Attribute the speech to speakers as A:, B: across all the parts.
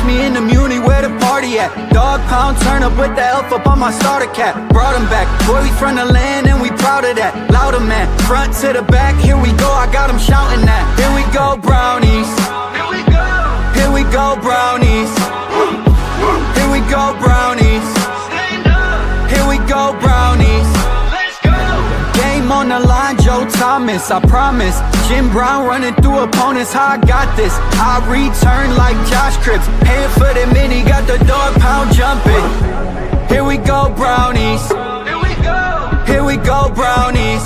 A: Catch me in the Muni where the party at. Dog pound, turn up with the elf up on my starter cap. Brought him back, boy, we from the land and we proud of that. Louder man, front to the back, here we go, I got him shouting that. Here we go, brownies. Here we go. Here we go, brownies. Here we go, brownies. Here we go, brownies. Game on the line, Joe Thomas, I promise. Jim Brown running through opponents, how I got this. I return like Josh Cripps, paying for the mini, got the dog pound jumping. Here we go, brownies. Here we go. Here we go, brownies.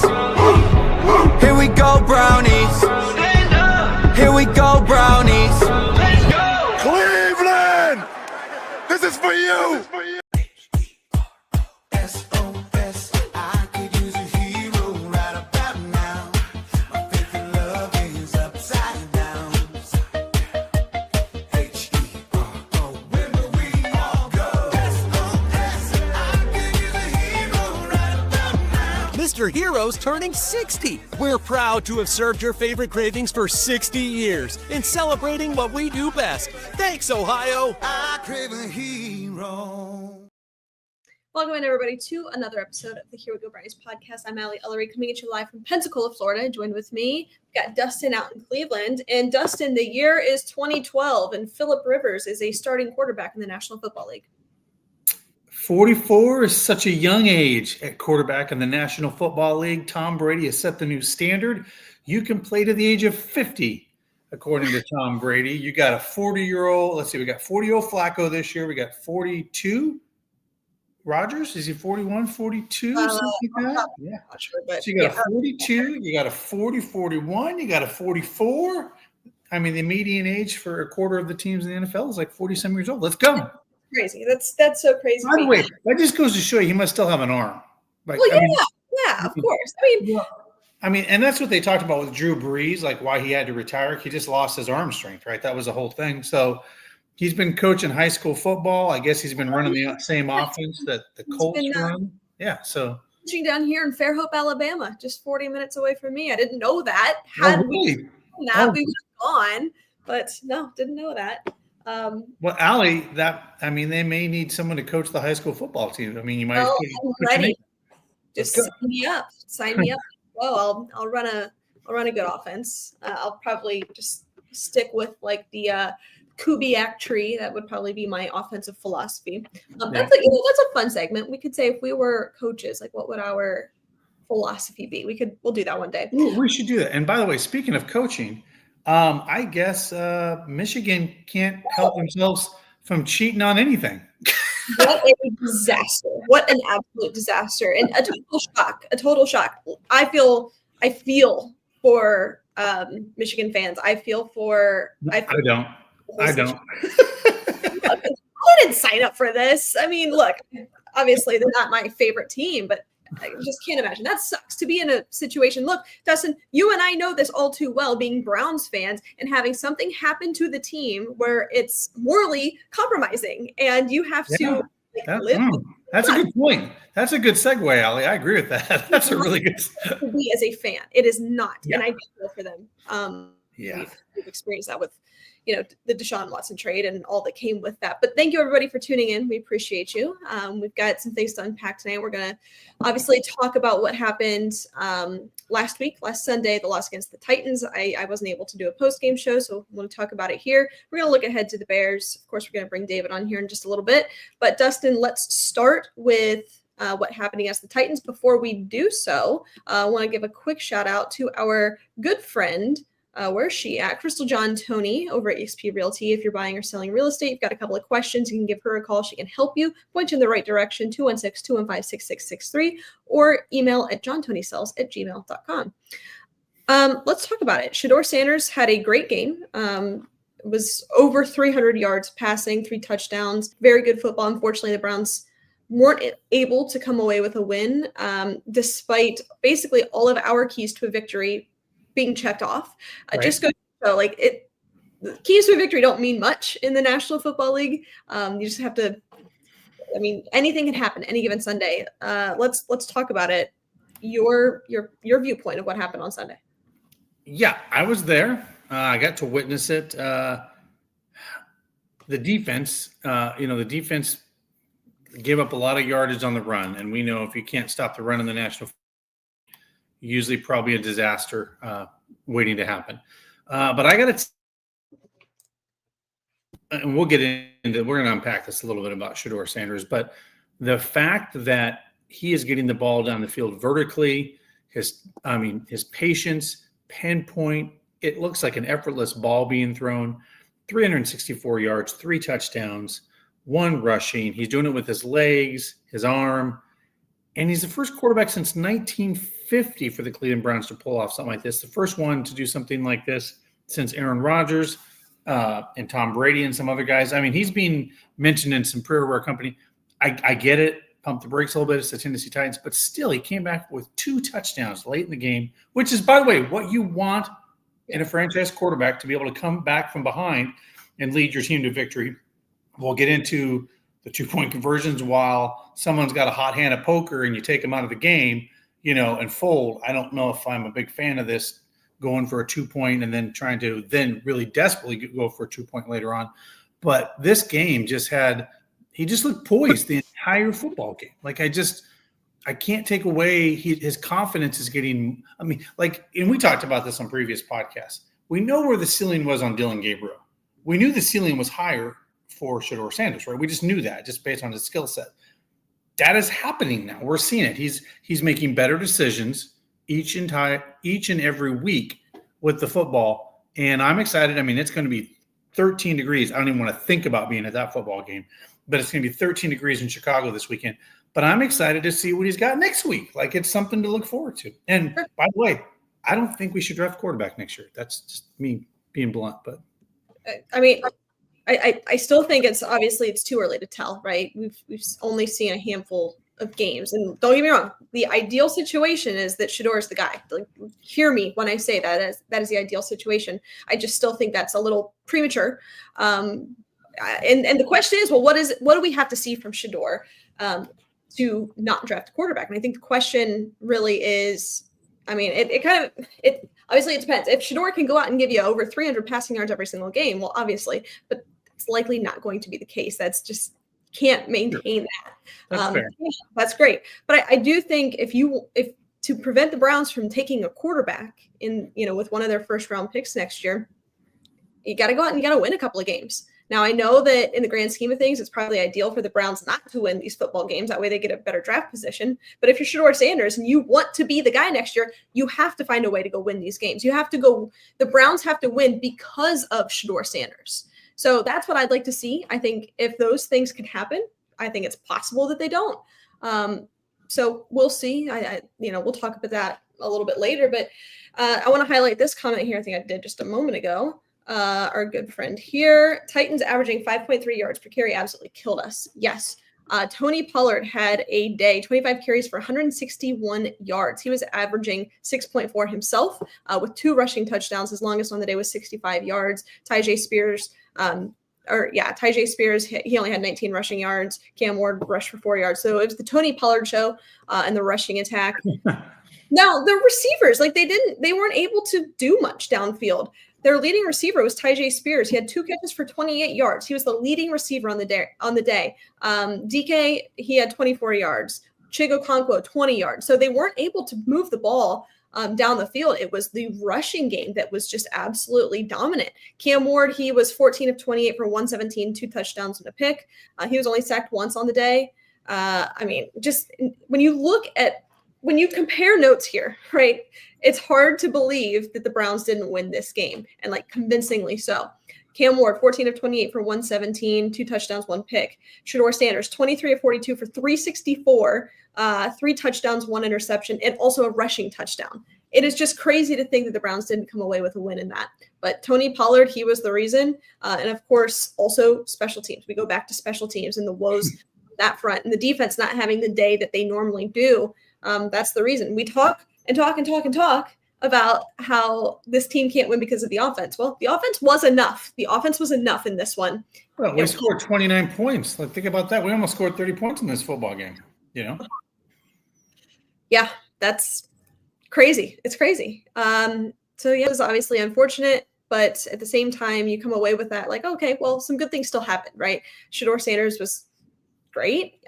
A: Here we go, brownies. Here we go, brownies. Let's go,
B: Cleveland! This is for you!
C: Mr. Hero's turning 60. We're proud to have served your favorite cravings for 60 years in celebrating what we do best. Thanks, Ohio.
B: I crave a hero.
D: Welcome in, everybody, to another episode of the Here We Go Brownies podcast. I'm Allie Ellery, coming at you live from Pensacola, Florida. Joined with me, we've got Dustin out in Cleveland. And Dustin, the year is 2012, and Phillip Rivers is a starting quarterback in the National Football League.
E: 44 is such a young age at quarterback in the National Football League. Tom Brady has set the new standard. You can play to the age of 50, according to Tom Brady. You got a 40-year-old. Let's see, we got 40-year-old Flacco this year. We got 42. Rodgers, is he 41, 42, something like that? Yeah.
D: Not sure, but
E: so you got a 42, you got a 40, 41, you got a 44. I mean, the median age for a quarter of the teams in the NFL is like 40-some years old. Let's go.
D: Crazy. That's so crazy.
E: By the way, that just goes to show you he must still have an arm. Like,
D: well, yeah, of course.
E: I mean, and that's what they talked about with Drew Brees, like why he had to retire. He just lost his arm strength, right? That was the whole thing. So he's been coaching high school football. I guess he's been running the same offense that the Colts run. Yeah, so.
D: Coaching down here in Fairhope, Alabama, just 40 minutes away from me. I didn't know that.
E: Oh,
D: Had
E: really?
D: we known that, we would have gone. But no, didn't know that.
E: Well, Allie, they may need someone to coach the high school football team. I mean, you might.
D: Well, I'm ready. Just sign me up. Sign me up. Well, I'll run a good offense. I'll probably just stick with like the Kubiak tree. That would probably be my offensive philosophy. That's a fun segment. We could say if we were coaches, like what would our philosophy be? We'll do that one day.
E: Ooh, we should do that. And by the way, speaking of coaching. I guess Michigan can't help themselves from cheating on anything.
D: What a disaster. What an absolute disaster. And a total shock. I feel for Michigan fans. I don't. I didn't sign up for this. I mean, look, obviously they're not my favorite team, but I just can't imagine. That sucks to be in a situation. Look, Dustin, you and I know this all too well, being Browns fans and having something happen to the team where it's morally compromising and you have to live with
E: that's a good point. That's a good segue, Allie. I agree with that. That's a really good
D: to be as a fan. It is not. Yeah. And I feel for them. We've experienced that with the Deshaun Watson trade and all that came with that. But thank you, everybody, for tuning in. We appreciate you. We've got some things to unpack tonight. We're going to obviously talk about what happened last Sunday, the loss against the Titans. I wasn't able to do a post-game show, so I want to talk about it here. We're going to look ahead to the Bears. Of course, we're going to bring David on here in just a little bit. But, Dustin, let's start with what happened against the Titans. Before we do so, I want to give a quick shout-out to our good friend, where's she at? Crystal John Tony over at EXP Realty. If you're buying or selling real estate, you've got a couple of questions, you can give her a call. She can help you, point you in the right direction, 216-215-6663, or email at johntonysells@gmail.com. Let's talk about it. Shedeur Sanders had a great game. It was over 300 yards passing, 3 touchdowns, very good football. Unfortunately, the Browns weren't able to come away with a win, despite basically all of our keys to a victory being checked off.
E: Right.
D: Just go the keys to a victory don't mean much in the National Football League. You just have to. I mean, anything can happen any given Sunday. Let's talk about it. Your viewpoint of what happened on Sunday.
E: Yeah, I was there. I got to witness it. the defense, the defense gave up a lot of yardage on the run. And we know if you can't stop the run in the national, usually probably a disaster waiting to happen. But I got to, and we'll get into, we're going to unpack this a little bit about Shedeur Sanders, but the fact that he is getting the ball down the field vertically, his patience, pinpoint, it looks like an effortless ball being thrown, 364 yards, 3 touchdowns, 1 rushing. He's doing it with his legs, his arm, and he's the first quarterback since 1950 for the Cleveland Browns to pull off something like this. The first one to do something like this since Aaron Rodgers and Tom Brady and some other guys. I mean, he's being mentioned in some prayer company. I get it. Pump the brakes a little bit. It's the Tennessee Titans. But still, he came back with 2 touchdowns late in the game, which is, by the way, what you want in a franchise quarterback, to be able to come back from behind and lead your team to victory. We'll get into the 2-point conversions while someone's got a hot hand at poker and you take them out of the game, and fold. I don't know if I'm a big fan of this, going for a 2-point and then trying to then really desperately go for a 2-point later on. But this game he just looked poised the entire football game. Like, I can't take away his confidence is getting, and we talked about this on previous podcasts. We know where the ceiling was on Dylan Gabriel. We knew the ceiling was higher for Shedeur Sanders, right? We just knew that just based on his skill set. That is happening now. We're seeing it. He's making better decisions each and every week with the football. And I'm excited. I mean, it's going to be 13 degrees. I don't even want to think about being at that football game, but it's going to be 13 degrees in Chicago this weekend. But I'm excited to see what he's got next week. Like, it's something to look forward to. And by the way, I don't think we should draft quarterback next year. That's just me being blunt. But
D: I mean, I still think it's too early to tell, right? We've only seen a handful of games, and don't get me wrong, the ideal situation is that Shedeur is the guy. Like, hear me when I say that is the ideal situation. I just still think that's a little premature. And the question is, well, what do we have to see from Shedeur to not draft a quarterback? And I think the question really is, I mean, it obviously it depends. If Shedeur can go out and give you over 300 passing yards every single game, well, obviously, but it's likely not going to be the case. That's just can't maintain that.
E: That's fair.
D: That's great. But I do think if to prevent the Browns from taking a quarterback with one of their first round picks next year, you got to go out and you got to win a couple of games. Now, I know that in the grand scheme of things, it's probably ideal for the Browns not to win these football games. That way they get a better draft position. But if you're Shedeur Sanders and you want to be the guy next year, you have to find a way to go win these games. The Browns have to win because of Shedeur Sanders. So that's what I'd like to see. I think if those things can happen, I think it's possible that they don't. So we'll see. We'll talk about that a little bit later. But I want to highlight this comment here. I think I did just a moment ago. Our good friend here, Titans averaging 5.3 yards per carry absolutely killed us. Yes. Tony Pollard had a day, 25 carries for 161 yards. He was averaging 6.4 himself with 2 rushing touchdowns. His longest on the day was 65 yards. Tyjae Spears, he only had 19 rushing yards. Cam Ward rushed for 4 yards. So it was the Tony Pollard show and the rushing attack. Now, the receivers, they weren't able to do much downfield. Their leading receiver was Tyjae Spears. He had 2 catches for 28 yards. He was the leading receiver on the day. DK, he had 24 yards. Chigokonkwo, 20 yards. So they weren't able to move the ball down the field. It was the rushing game that was just absolutely dominant. Cam Ward, he was 14 of 28 for 117, 2 touchdowns and a pick. He was only sacked once on the day. Just when you compare notes here, right, it's hard to believe that the Browns didn't win this game, and convincingly so. Cam Ward, 14 of 28 for 117, 2 touchdowns, 1 pick. Shedeur Sanders, 23 of 42 for 364, 3 touchdowns, 1 interception, and also a rushing touchdown. It is just crazy to think that the Browns didn't come away with a win in that. But Tony Pollard, he was the reason. And of course, also special teams. We go back to special teams and the woes on that front, and the defense not having the day that they normally do. That's the reason. We talk about how this team can't win because of the offense. Well, the offense was enough. The offense was enough in this one.
E: Well, we scored 29 points. Think about that. We almost scored 30 points in this football game,
D: Yeah, that's crazy. It's crazy. It was obviously unfortunate. but at the same time, you come away with that like, okay, well, some good things still happened, right? Shador Sanders was great.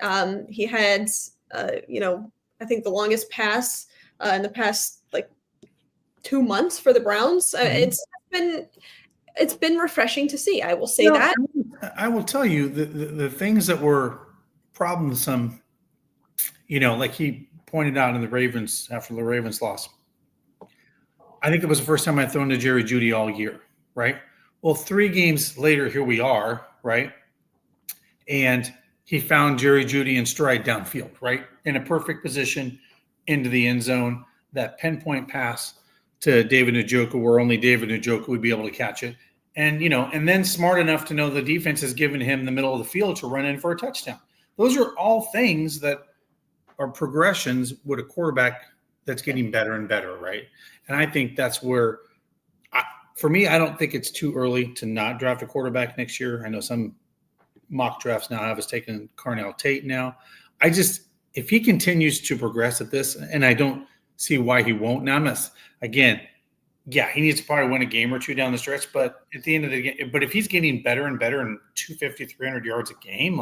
D: He had, I think the longest pass in the past like 2 months for the Browns. It's been refreshing to see. I will say that.
E: I will tell you the things that were problemsome, like he pointed out in the Ravens after the Ravens loss. I think it was the first time I'd thrown to Jerry Jeudy all year, right? Well, 3 games later, here we are, right? And he found Jerry Jeudy in stride downfield, right? In a perfect position into the end zone, that pinpoint pass to David Njoku where only David Njoku would be able to catch it. And, and then smart enough to know the defense has given him the middle of the field to run in for a touchdown. Those are all things that are progressions with a quarterback that's getting better and better, right? And I think that's where, for me, I don't think it's too early to not draft a quarterback next year. I know some mock drafts now have us taking Carnell Tate now. If he continues to progress at this, and I don't see why he won't. Now, he needs to probably win a game or two down the stretch, but at the end of the game, but if he's getting better and better and 250, 300 yards a game,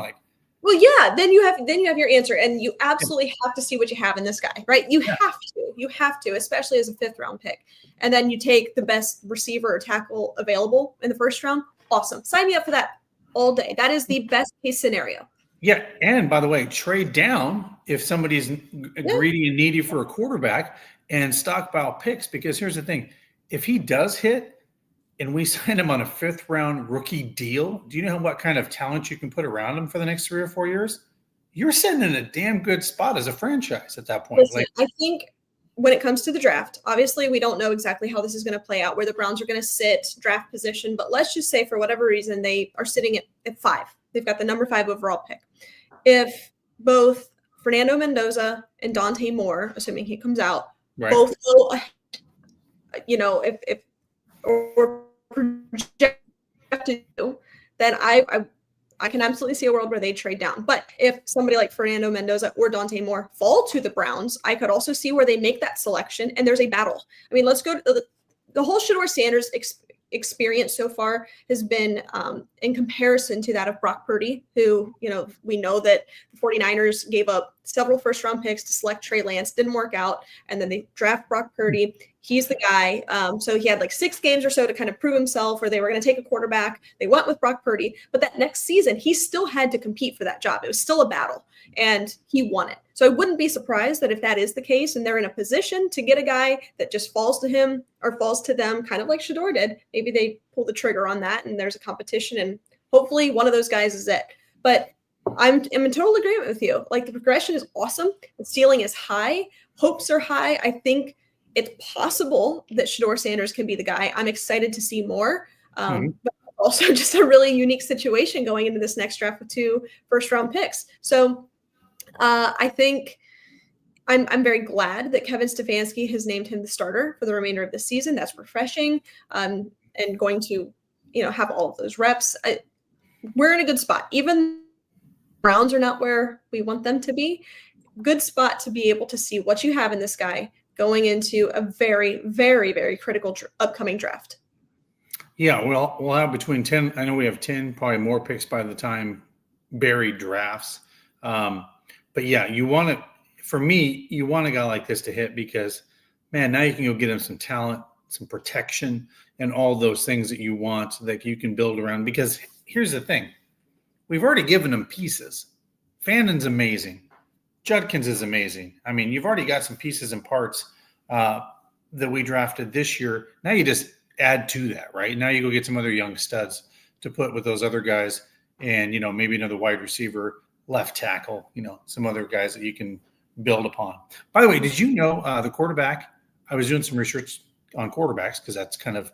D: well, yeah, then you have your answer, and you absolutely have to see what you have in this guy, right? You have to, especially as a 5th round pick. And then you take the best receiver or tackle available in the 1st round. Awesome. Sign me up for that all day. That is the best case scenario.
E: Yeah. And by the way, trade down if somebody's greedy and needy for a quarterback and stockpile picks, because here's the thing. If he does hit and we sign him on a 5th round rookie deal, do you know what kind of talent you can put around him for the next 3 or 4 years? You're sitting in a damn good spot as a franchise at that point.
D: Listen, I think when it comes to the draft, obviously we don't know exactly how this is going to play out, where the Browns are going to sit, draft position, but let's just say for whatever reason, they are sitting at 5. They've got the number 5 overall pick. If both Fernando Mendoza and Dante Moore, assuming he comes out, both go, if or projected to, then I can absolutely see a world where they trade down. But if somebody like Fernando Mendoza or Dante Moore fall to the Browns, I could also see where they make that selection and there's a battle. I mean, let's go to the whole Shador Sanders experience so far has been in comparison to that of Brock Purdy, who, we know that the 49ers gave up several 1st round picks to select Trey Lance, didn't work out. And then they draft Brock Purdy. He's the guy. So he had like 6 games or so to kind of prove himself where they were going to take a quarterback. They went with Brock Purdy, but that next season, he still had to compete for that job. It was still a battle and he won it. So I wouldn't be surprised that if that is the case and they're in a position to get a guy that just falls to him or falls to them, kind of like Shador did, maybe they pull the trigger on that and there's a competition and hopefully one of those guys is it. But I'm in total agreement with you. Like the progression is awesome. The ceiling is high. Hopes are high. I think it's possible that Shador Sanders can be the guy. I'm excited to see more. But also just a really unique situation going into this next draft with 2 1st round picks. So I think I'm very glad that Kevin Stefanski has named him the starter for the remainder of the season. That's refreshing and going to, have all of those reps. We're in a good spot. Even Browns are not where we want them to be. Good spot to be able to see what you have in this guy going into a very, very, very critical upcoming draft.
E: Yeah, we'll have between 10. I know we have 10, probably more picks by the time Barry drafts. But yeah, you want a guy like this to hit because, man, now you can go get him some talent, some protection, and all those things that you want that you can build around. Because here's the thing. We've already given him pieces. Fannon's amazing. Judkins is amazing. I mean, you've already got some pieces and parts that we drafted this year. Now you just add to that, right? Now you go get some other young studs to put with those other guys and, maybe another wide receiver, left tackle, some other guys that you can build upon. By the way, did you know the quarterback? I was doing some research on quarterbacks because that's kind of,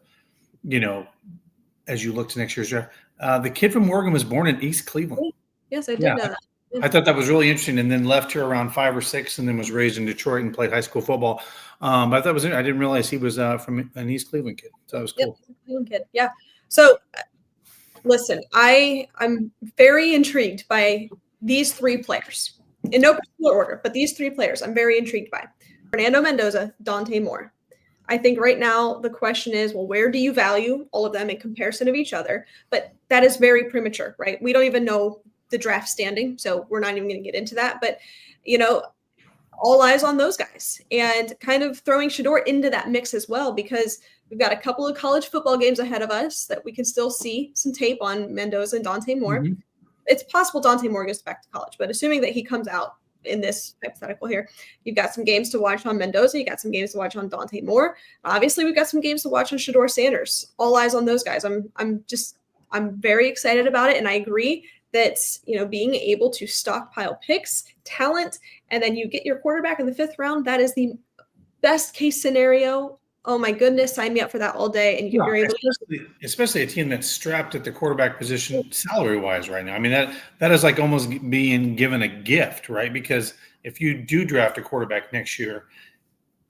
E: as you look to next year's draft. The kid from Oregon was born in East Cleveland.
D: Yes, I did know that.
E: I thought that was really interesting, and then left here around 5 or 6, and then was raised in Detroit and played high school football. But I thought I didn't realize he was from an East Cleveland kid. So that was cool.
D: Yep, Cleveland kid. Yeah. So, listen, I'm very intrigued by these 3 players in no particular order, but these 3 players I'm very intrigued by: Fernando Mendoza, Dante Moore. I think right now the question is, well, where do you value all of them in comparison of each other? But that is very premature, right? We don't even know the draft standing, so we're not even going to get into that. But, all eyes on those guys, and kind of throwing Shedeur into that mix as well, because we've got a couple of college football games ahead of us that we can still see some tape on Mendoza and Dante Moore.
E: Mm-hmm.
D: It's possible Dante Moore goes back to college, but assuming that he comes out in this hypothetical here, you've got some games to watch on Mendoza. You got some games to watch on Dante Moore. Obviously, we've got some games to watch on Shedeur Sanders. All eyes on those guys. I'm very excited about it, and I agree that being able to stockpile picks, talent, and then you get your quarterback in the 5th round. That is the best case scenario. Oh my goodness, sign me up for that all day. And you're able
E: especially a team that's strapped at the quarterback position salary wise right now. I mean, that is like almost being given a gift, right? Because if you do draft a quarterback next year,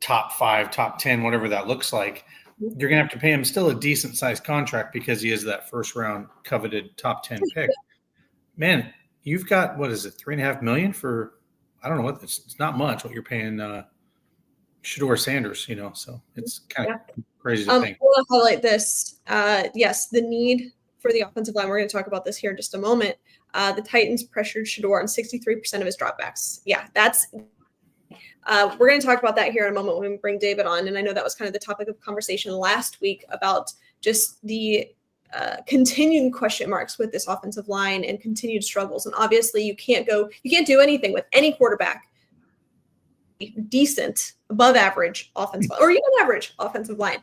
E: top 5, top 10, whatever that looks like, you're going to have to pay him still a decent sized contract because he is that first round coveted top 10 pick. Man, you've got, what is it, $3.5 million for, I don't know what, it's not much what you're paying Shedeur Sanders, so it's kind of crazy to think.
D: I want to highlight this. Yes, the need for the offensive line. We're going to talk about this here in just a moment. The Titans pressured Shedeur on 63% of his dropbacks. Yeah, we're going to talk about that here in a moment when we bring David on. And I know that was kind of the topic of conversation last week about just the continued question marks with this offensive line and continued struggles. And obviously you can't do anything with any quarterback decent, above average offensive line, or even average offensive line.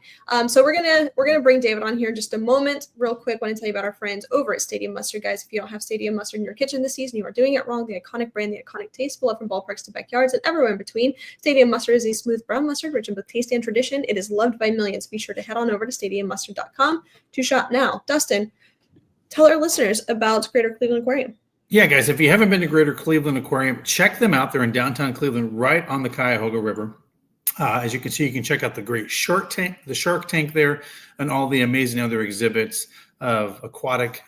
D: So we're gonna bring David on here in just a moment. Real quick, want to tell you about our friends over at Stadium Mustard, guys. If you don't have Stadium Mustard in your kitchen this season, you are doing it wrong. The iconic brand, the iconic taste, beloved from ballparks to backyards and everywhere in between. Stadium Mustard is a smooth brown mustard rich in both taste and tradition. It is loved by millions. Be sure to head on over to stadiummustard.com to shop now. Dustin, tell our listeners about Greater Cleveland Aquarium.
E: Yeah, guys, if you haven't been to Greater Cleveland Aquarium, check them out. They're in downtown Cleveland, right on the Cuyahoga River. As you can see, you can check out the great shark tank there, and all the amazing other exhibits of aquatic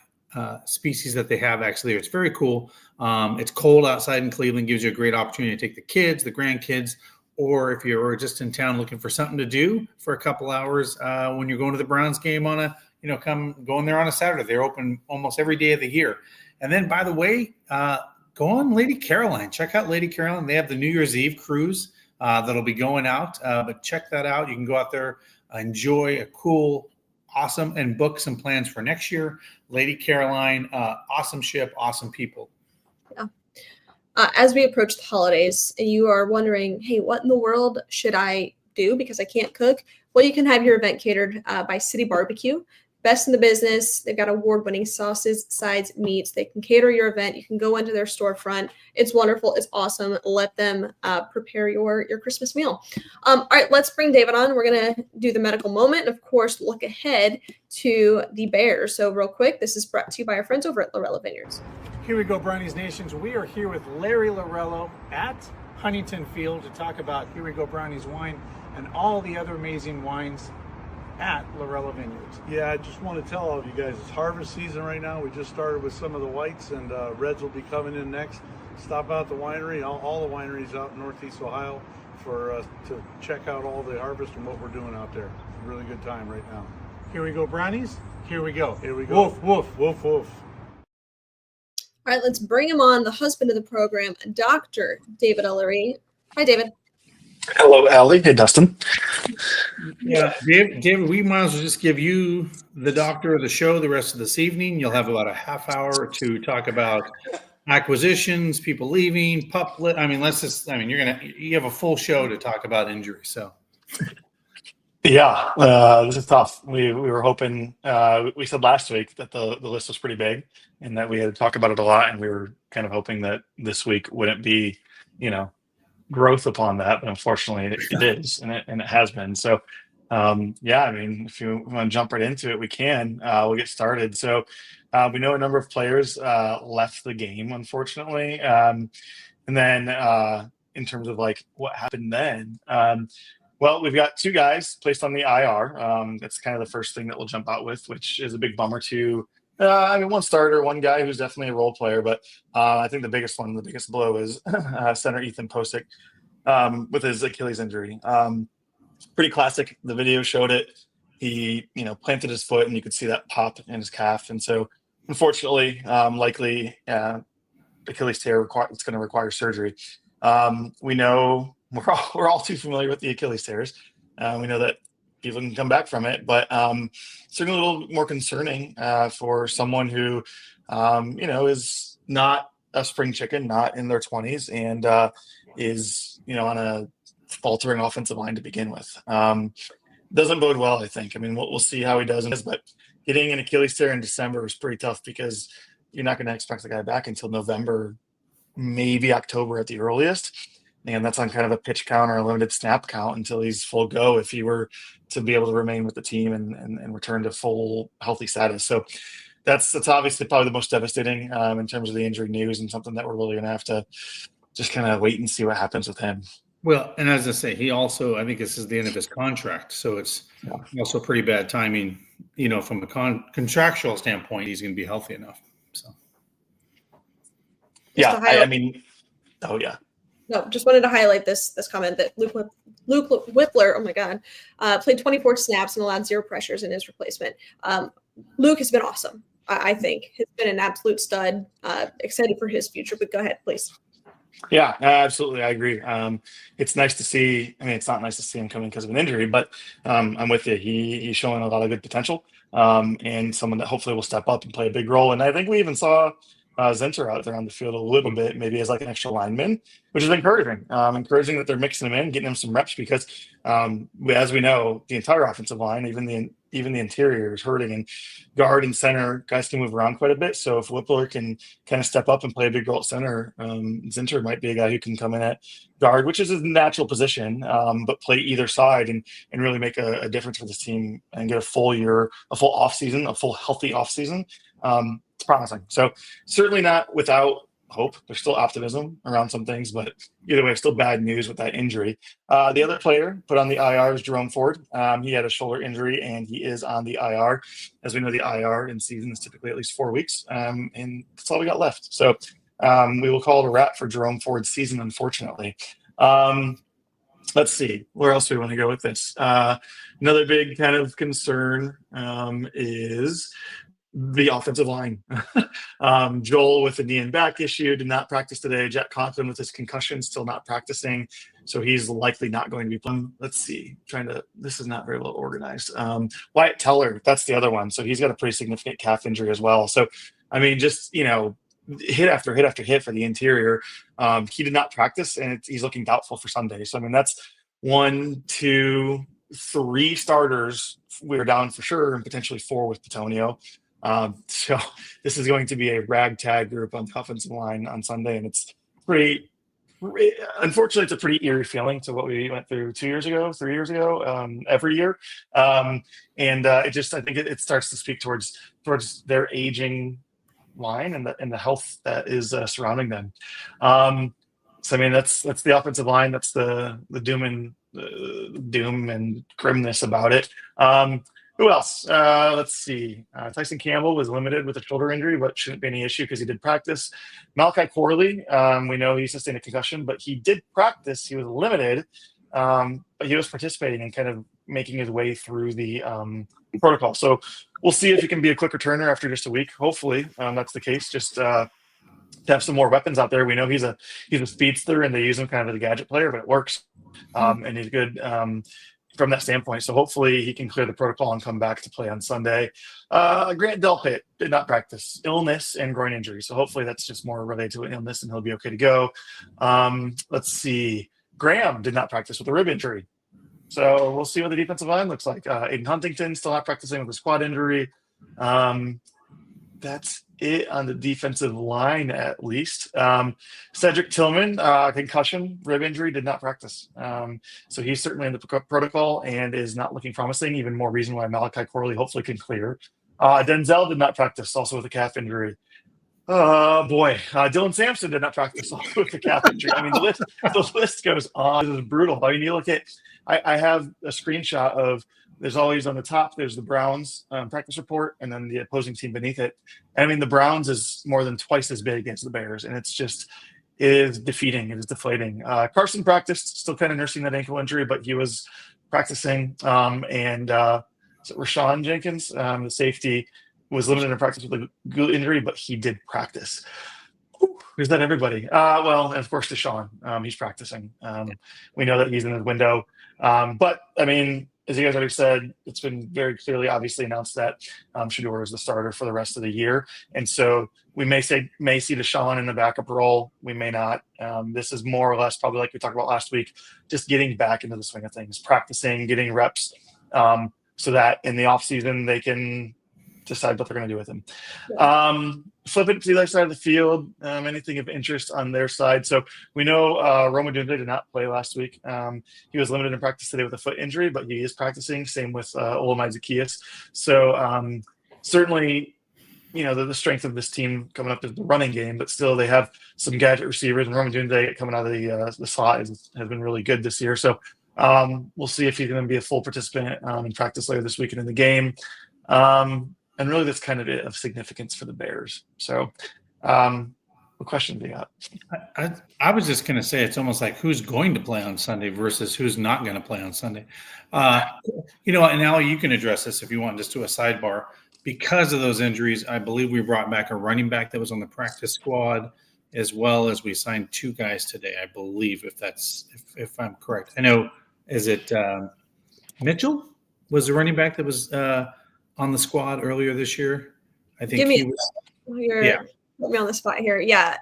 E: species that they have actually there. It's very cool. It's cold outside in Cleveland, gives you a great opportunity to take the kids, the grandkids, or if you're just in town looking for something to do for a couple hours when you're going to the Browns game on come go in there on a Saturday. They're open almost every day of the year. And then, by the way, go on Lady Caroline. Check out Lady Caroline. They have the New Year's Eve cruise that'll be going out. But check that out. You can go out there, enjoy a cool, awesome, and book some plans for next year. Lady Caroline, awesome ship, awesome people.
D: Yeah. As we approach the holidays and you are wondering, hey, what in the world should I do because I can't cook? Well, you can have your event catered by City Barbecue. Best in the business. They've got award-winning sauces, sides, meats. They can cater your event. You can go into their storefront. It's wonderful. It's awesome. Let them prepare your Christmas meal. All right, let's bring David on. We're going to do the medical moment and, of course, look ahead to the Bears. So real quick, this is brought to you by our friends over at Lorella Vineyards.
E: Here we go, Brownies Nations. We are here with Larry Lorello at Huntington Field to talk about Here We Go Brownies wine and all the other amazing wines at Lorella Vineyards.
B: Yeah, I just want to tell all of you guys, it's harvest season right now. We just started with some of the whites, and reds will be coming in next. Stop out the winery, all the wineries out in Northeast Ohio to check out all the harvest and what we're doing out there. It's a really good time right now.
E: Here we go, Brownies. Here we go.
B: Here we go.
E: Woof, woof, woof, woof.
D: All right, let's bring him on, the husband of the program, Dr. David Ellery. Hi, David.
F: Hello, Allie. Hey, Dustin.
E: Yeah, David, we might as well just give you the doctor of the show the rest of this evening. You'll have about a half hour to talk about acquisitions, people leaving, you have a full show to talk about injury. So,
F: Yeah, this is tough. We were hoping, we said last week that the list was pretty big and that we had to talk about it a lot. And we were kind of hoping that this week wouldn't be, growth upon that, but unfortunately it is, and it has been. So, if you want to jump right into it, we can. We'll get started. So, we know a number of players left the game, unfortunately, and then in terms of like what happened then. Well, we've got 2 guys placed on the IR. That's kind of the first thing that we'll jump out with, which is a big bummer to. One starter, one guy who's definitely a role player, but I think the biggest blow is center Ethan Posick with his Achilles injury. pretty classic. The video showed it. He, planted his foot, and you could see that pop in his calf. And so, unfortunately, likely Achilles tear it's going to require surgery. We know we're all too familiar with the Achilles tears. We know that people can come back from it, but certainly a little more concerning for someone who, is not a spring chicken, not in their 20s, and is, on a faltering offensive line to begin with. Doesn't bode well, I think. I mean, we'll see how he does in this, but getting an Achilles tear in December is pretty tough because you're not going to expect the guy back until November, maybe October at the earliest. And that's on kind of a pitch count or a limited snap count until he's full go if he were to be able to remain with the team and return to full healthy status. So that's obviously probably the most devastating in terms of the injury news, and something that we're really going to have to just kind of wait and see what happens with him.
E: Well, and as I say, he also, I think this is the end of his contract. So it's also pretty bad timing, from a contractual standpoint, he's going to be healthy enough. So.
F: Yeah. I mean, oh yeah.
D: No, just wanted to highlight this comment that Luke Whippler, oh my God, played 24 snaps and allowed 0 pressures in his replacement. Luke has been awesome. I think has been an absolute stud. Excited for his future, but go ahead, please.
F: Yeah, absolutely. I agree. It's nice to see. I mean, it's not nice to see him coming because of an injury, but I'm with you. He's showing a lot of good potential, and someone that hopefully will step up and play a big role. And I think we even saw Zenter out there on the field a little bit, maybe as like an extra lineman, which is encouraging. Encouraging that they're mixing him in, getting him some reps, because as we know, the entire offensive line, even the interior, is hurting, and guard and center guys can move around quite a bit. So if Whippler can kind of step up and play a big role at center, Zenter might be a guy who can come in at guard, which is his natural position, but play either side and really make a difference for this team and get a full off season, a full healthy off season. It's promising. So certainly not without hope. There's still optimism around some things, but either way, still bad news with that injury. The other player put on the IR is Jerome Ford. He had a shoulder injury, and he is on the IR. As we know, the IR in season is typically at least 4 weeks, and that's all we got left. So we will call it a wrap for Jerome Ford's season, unfortunately. Let's see, where else do we want to go with this? Another big kind of concern is the offensive line. Joel with the knee and back issue did not practice today. Jack Conklin with his concussion still not practicing, so he's likely not going to be playing. Let's see, this is not very well organized. Wyatt Teller, that's the other one. So he's got a pretty significant calf injury as well. So I mean, just hit after hit after hit for the interior. He did not practice, and he's looking doubtful for Sunday. So I mean, that's 1, 2, 3 starters we're down for sure, and potentially 4 with Petonio. So this is going to be a ragtag group on the offensive line on Sunday, and it's unfortunately, it's a pretty eerie feeling to what we went through 2 years ago, 3 years ago, every year. I think it starts to speak towards their aging line and the health that is surrounding them. So I mean, that's the offensive line. That's the doom and grimness about it. Who else? Let's see. Tyson Campbell was limited with a shoulder injury, but shouldn't be any issue because he did practice. Malachi Corley, we know he sustained a concussion, but he did practice. He was limited, but he was participating and kind of making his way through the protocol. So we'll see if he can be a quick returner after just a week. Hopefully that's the case. Just to have some more weapons out there. We know he's a speedster, and they use him kind of as a gadget player, but it works, and he's good from that standpoint. So hopefully he can clear the protocol and come back to play on Sunday. Grant Delpit did not practice, illness and groin injury. So hopefully that's just more related to an illness, and he'll be okay to go. Let's see. Graham did not practice with a rib injury. So we'll see what the defensive line looks like. Aiden Huntington still not practicing with a quad injury. That's it on the defensive line, at least. Cedric Tillman, concussion, rib injury, did not practice. So he's certainly in the protocol and is not looking promising. Even more reason why Malachi Corley hopefully can clear. Denzel did not practice, also with a calf injury. Dylan Sampson did not practice, also with a calf injury. I mean, the list goes on. This is brutal. I mean, you look at, I have a screenshot of, there's always on the top, there's the Browns practice report, and then the opposing team beneath it. And I mean, the Browns is more than twice as big as the Bears, and it is defeating. It is deflating. Carson practiced, still kind of nursing that ankle injury, but he was practicing. And so Rashawn Jenkins, the safety, was limited in practice with a glute injury, but he did practice. Is that everybody? Well, and of course, Deshaun. He's practicing. We know that he's in his window. But I mean, as you guys already said, it's been very clearly, obviously announced that Shador is the starter for the rest of the year, and so we may see Deshaun in the backup role. We may not. This is more or less probably like we talked about last week, just getting back into the swing of things, practicing, getting reps, so that in the offseason they can decide what they're going to do with him. Flip it to the other side of the field. Anything of interest on their side? So we know Roma Dunze did not play last week. He was limited in practice today with a foot injury, but he is practicing. Same with Olamide Zacchaeus. So certainly, you know, the strength of this team coming up is the running game, but still they have some gadget receivers. And Roma Dunze coming out of the slot has been really good this year. So we'll see if he's going to be a full participant in practice later this week and in the game. And really, that's kind of it of significance for the Bears. So, what question do you got?
E: I was just going to say it's almost like who's going to play on Sunday versus who's not going to play on Sunday. You know, and Allie, you can address this if you want, just do a sidebar. Because of those injuries, I believe we brought back a running back that was on the practice squad, as well as we signed 2 guys today, I believe, if I'm correct. I know, is it Mitchell was the running back that was on the squad earlier this year? I think he was.
D: Put me on the spot here. Yeah.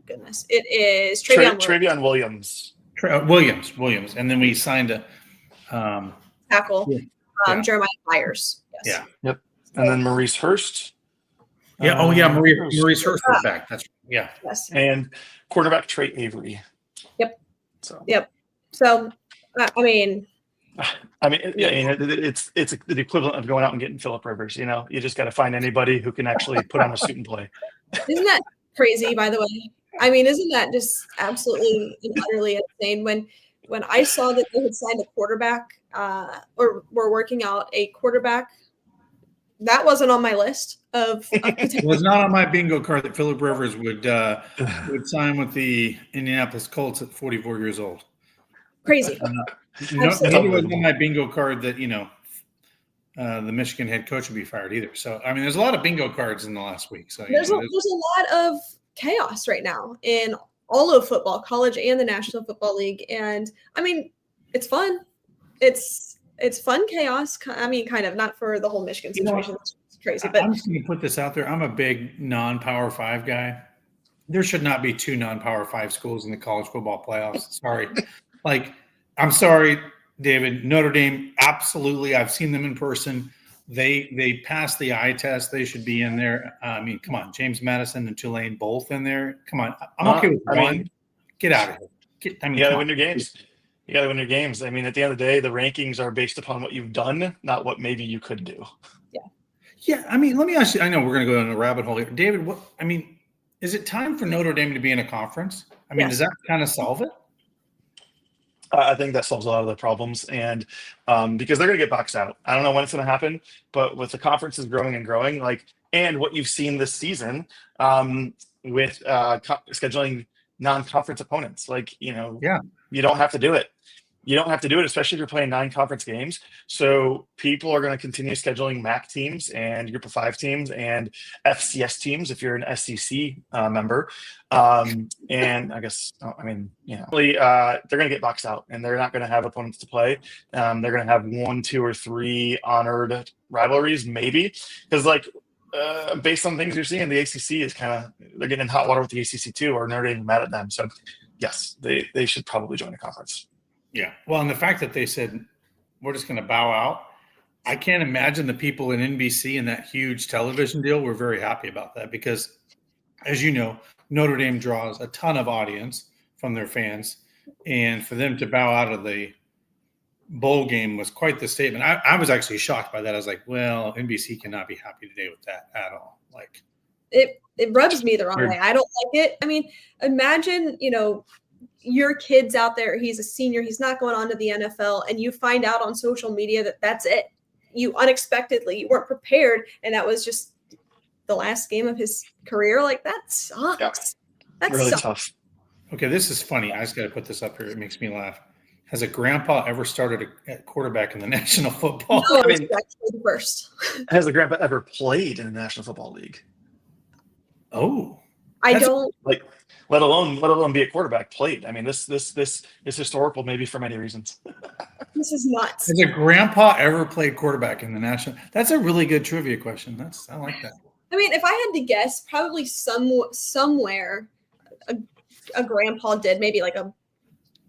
D: Goodness. It is
F: Travion Williams.
E: Williams. And then we signed a
D: tackle, Jeremiah Myers. Yes.
E: Yeah.
F: Yep. And then Maurice Hurst.
E: Yeah. Maurice Hurst was back. That's yeah.
D: Yes.
F: And quarterback Trey Avery.
D: Yep. So, I mean,
F: it's the equivalent of going out and getting Phillip Rivers. You know, you just got to find anybody who can actually put on a suit and play.
D: Isn't that crazy? By the way, I mean, isn't that just absolutely and utterly insane? When I saw that they had signed a quarterback, or were working out a quarterback, that wasn't on my list of
E: it was not on my bingo card that Phillip Rivers would sign with the Indianapolis Colts at 44 years old.
D: Crazy.
E: Neither was on my bingo card that, you know, the Michigan head coach would be fired either. So, I mean, there's a lot of bingo cards in the last week. So
D: there's a lot of chaos right now in all of football, college and the National Football League. And I mean, it's fun. It's fun chaos. I mean, kind of, not for the whole Michigan situation. It's crazy. But
E: I'm just going to put this out there. I'm a big non-Power 5 guy. There should not be 2 non-Power 5 schools in the college football playoffs. Sorry. I'm sorry, David. Notre Dame, absolutely. I've seen them in person. They passed the eye test. They should be in there. I mean, come on. James Madison and Tulane both in there. Come on. I'm okay with one. Get out of here.
F: You got to win your games. You got to win your games. I mean, at the end of the day, the rankings are based upon what you've done, not what maybe you could do.
E: Yeah. I mean, let me ask you. I know we're going to go in a rabbit hole here. David, is it time for Notre Dame to be in a conference? I mean, does that kind of solve it?
F: I think that solves a lot of the problems, and because they're going to get boxed out. I don't know when it's going to happen, but with the conferences growing and growing, and what you've seen this season with scheduling non-conference opponents, you don't have to do it. You don't have to do it, especially if you're playing 9 conference games. So people are going to continue scheduling MAC teams and Group of 5 teams and FCS teams if you're an SEC member. And I guess, they're going to get boxed out and they're not going to have opponents to play. They're going to have 1, 2, or 3 honored rivalries, maybe. Because, based on things you're seeing, the ACC is they're getting in hot water with the ACC too, or Notre Dame mad at them. So, yes, they should probably join a conference.
E: Yeah. Well, and the fact that they said we're just going to bow out, I can't imagine the people in NBC and that huge television deal were very happy about that because, as you know, Notre Dame draws a ton of audience from their fans, and for them to bow out of the bowl game was quite the statement. I was actually shocked by that. I was like, well, NBC cannot be happy today with that at all.
D: It rubs me the wrong way. I don't like it. I mean, imagine, your kid's out there, he's a senior, he's not going on to the NFL, and you find out on social media that that's it. You weren't prepared, and that was just the last game of his career. That sucks.
F: Yeah. That's really tough.
E: Okay, this is funny. I just got to put this up here. It makes me laugh. Has a grandpa ever started at quarterback in the National Football?
D: No,
F: I mean,
D: actually the first.
F: has the grandpa ever played in the National Football League?
E: Oh,
D: I don't.
F: Like, let alone be a quarterback. Played. I mean, this is historical, maybe for many reasons.
D: This is nuts.
E: has a grandpa ever played quarterback in the National? That's a really good trivia question. I like that.
D: I mean, if I had to guess, probably somewhere a grandpa did, maybe like a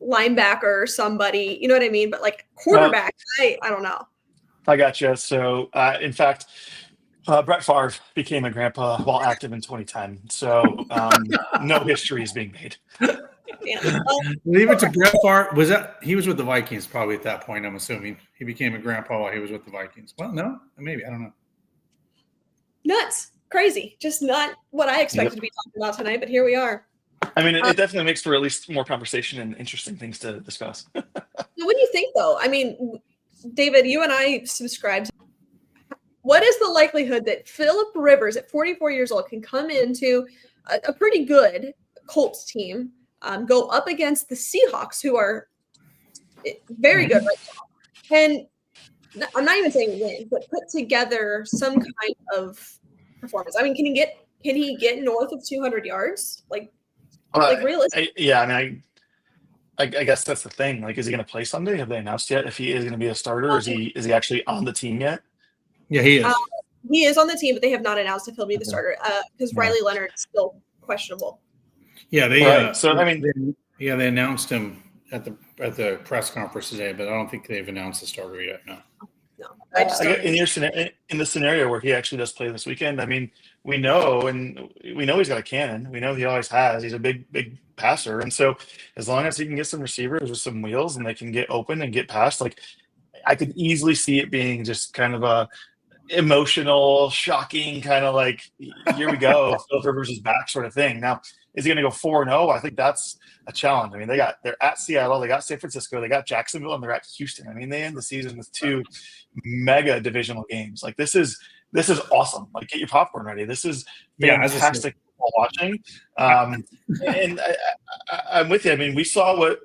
D: linebacker or somebody, you know what I mean? But like quarterback, I don't know.
F: I got you. So, in fact, Brett Favre became a grandpa while active in 2010. So, no history is being made.
E: Leave it to Brett Favre. He was with the Vikings probably at that point, I'm assuming. He became a grandpa while he was with the Vikings. Well, no, maybe. I don't know.
D: Nuts. Crazy. Just not what I expected to be talking about tonight, but here we are.
F: I mean, it definitely makes for at least more conversation and interesting things to discuss.
D: What do you think, though? I mean, David, you and I subscribe to. What is the likelihood that Philip Rivers at 44 years old can come into a pretty good Colts team, go up against the Seahawks, who are very good right now, and I'm not even saying win, but put together some kind of performance? I mean, can he get north of 200 yards? Like realistically?
F: I guess that's the thing. Like, is he going to play Sunday? Have they announced yet if he is going to be a starter? Or is he actually on the team yet?
E: Yeah, he is.
D: He is on the team, but they have not announced if he'll be the starter because Riley Leonard is still questionable.
E: Yeah, they.
F: Right. So I mean,
E: they announced him at the press conference today, but I don't think they've announced the starter yet. No.
F: In the scenario where he actually does play this weekend, I mean, we know he's got a cannon. We know he always has. He's a big passer, and so as long as he can get some receivers with some wheels and they can get open and get past, like I could easily see it being just kind of a emotional, shocking kind of like, here we go, Philip Rivers is back sort of thing. Now, is he going to go 4-0? I think that's a challenge. I mean, they're at Seattle, they got San Francisco, they got Jacksonville, and they're at Houston. I mean, they end the season with 2 mega divisional games. Like this is awesome. Like, get your popcorn ready. This is fantastic watching. And I'm with you. I mean, we saw what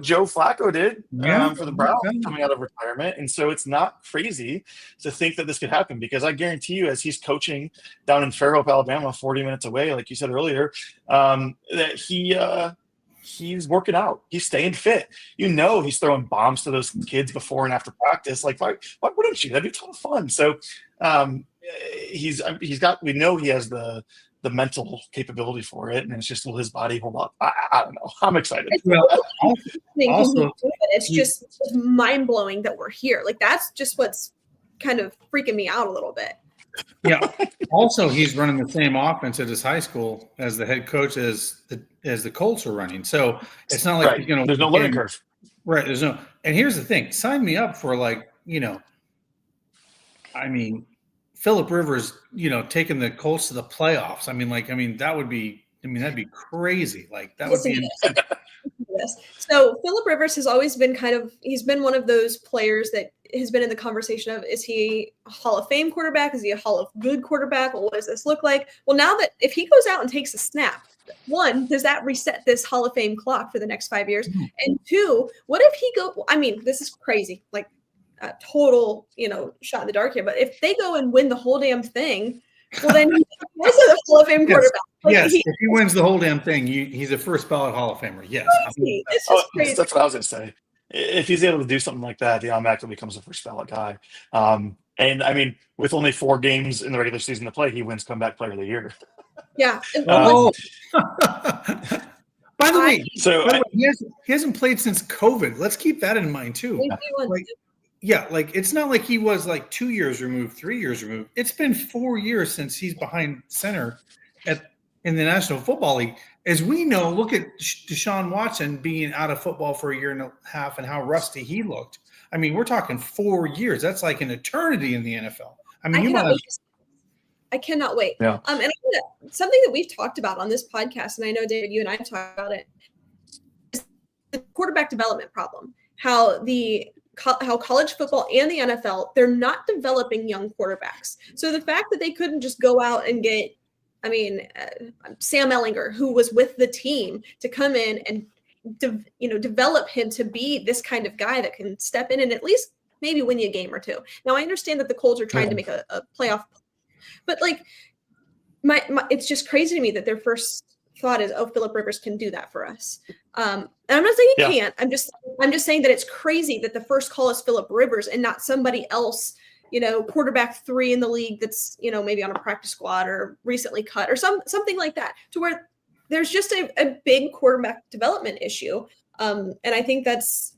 F: Joe Flacco did for the Browns coming out of retirement. And so it's not crazy to think that this could happen, because I guarantee you, as he's coaching down in Fairhope, Alabama, 40 minutes away, like you said earlier, that he's working out. He's staying fit. You know, he's throwing bombs to those kids before and after practice. Like, why wouldn't you? That'd be a ton of fun. So we know he has the mental capability for it, and it's just, will his body hold up? I don't know. I'm excited.
D: It's just mind blowing that we're here. Like, that's just what's kind of freaking me out a little bit.
E: Yeah. Also, he's running the same offense at his high school as the head coach as the Colts are running. So it's not like he's going to.
F: There's no learning curve.
E: Right. There's no. And here's the thing: sign me up for Philip Rivers, taking the Colts to the playoffs. That'd be crazy. Like, that would be.
D: So Philip Rivers has always been he's been one of those players that has been in the conversation of, is he a Hall of Fame quarterback? Is he a Hall of Good quarterback? Well, what does this look like? Well, now that if he goes out and takes a snap, 1, does that reset this Hall of Fame clock for the next 5 years? Mm-hmm. And 2, what if he this is crazy, like a total, shot in the dark here. But if they go and win the whole damn thing, well, then he's a Hall of Fame quarterback.
E: Yes, if he wins the whole damn thing, he's a first ballot Hall of Famer. Yes.
D: It's just crazy.
F: That's what I was going to say. If he's able to do something like that, he automatically becomes a first ballot guy. And I mean, with only 4 games in the regular season to play, he wins comeback player of the year.
D: Yeah.
E: By the way, he hasn't played since COVID. Let's keep that in mind too. It's not like he was like 2 years removed, 3 years removed. It's been 4 years since he's behind center in the National Football League. As we know, look at Deshaun Watson being out of football for a year and a half and how rusty he looked. I mean, we're talking 4 years. That's like an eternity in the NFL. I mean,
D: I cannot wait.
F: Yeah.
D: And something that we've talked about on this podcast, and I know, David, you and I have talked about it, is the quarterback development problem. How college football and the NFL, they're not developing young quarterbacks. So the fact that they couldn't just go out and get, Sam Ellinger, who was with the team, to come in and develop him to be this kind of guy that can step in and at least maybe win you a game or two. Now I understand that the Colts are trying to make a playoff, but like it's just crazy to me that their first thought is, oh, Philip Rivers can do that for us. And I'm not saying he can't. I'm just saying that it's crazy that the first call is Philip Rivers and not somebody else, quarterback 3 in the league that's, maybe on a practice squad or recently cut or something like that, to where there's just a big quarterback development issue. And I think that's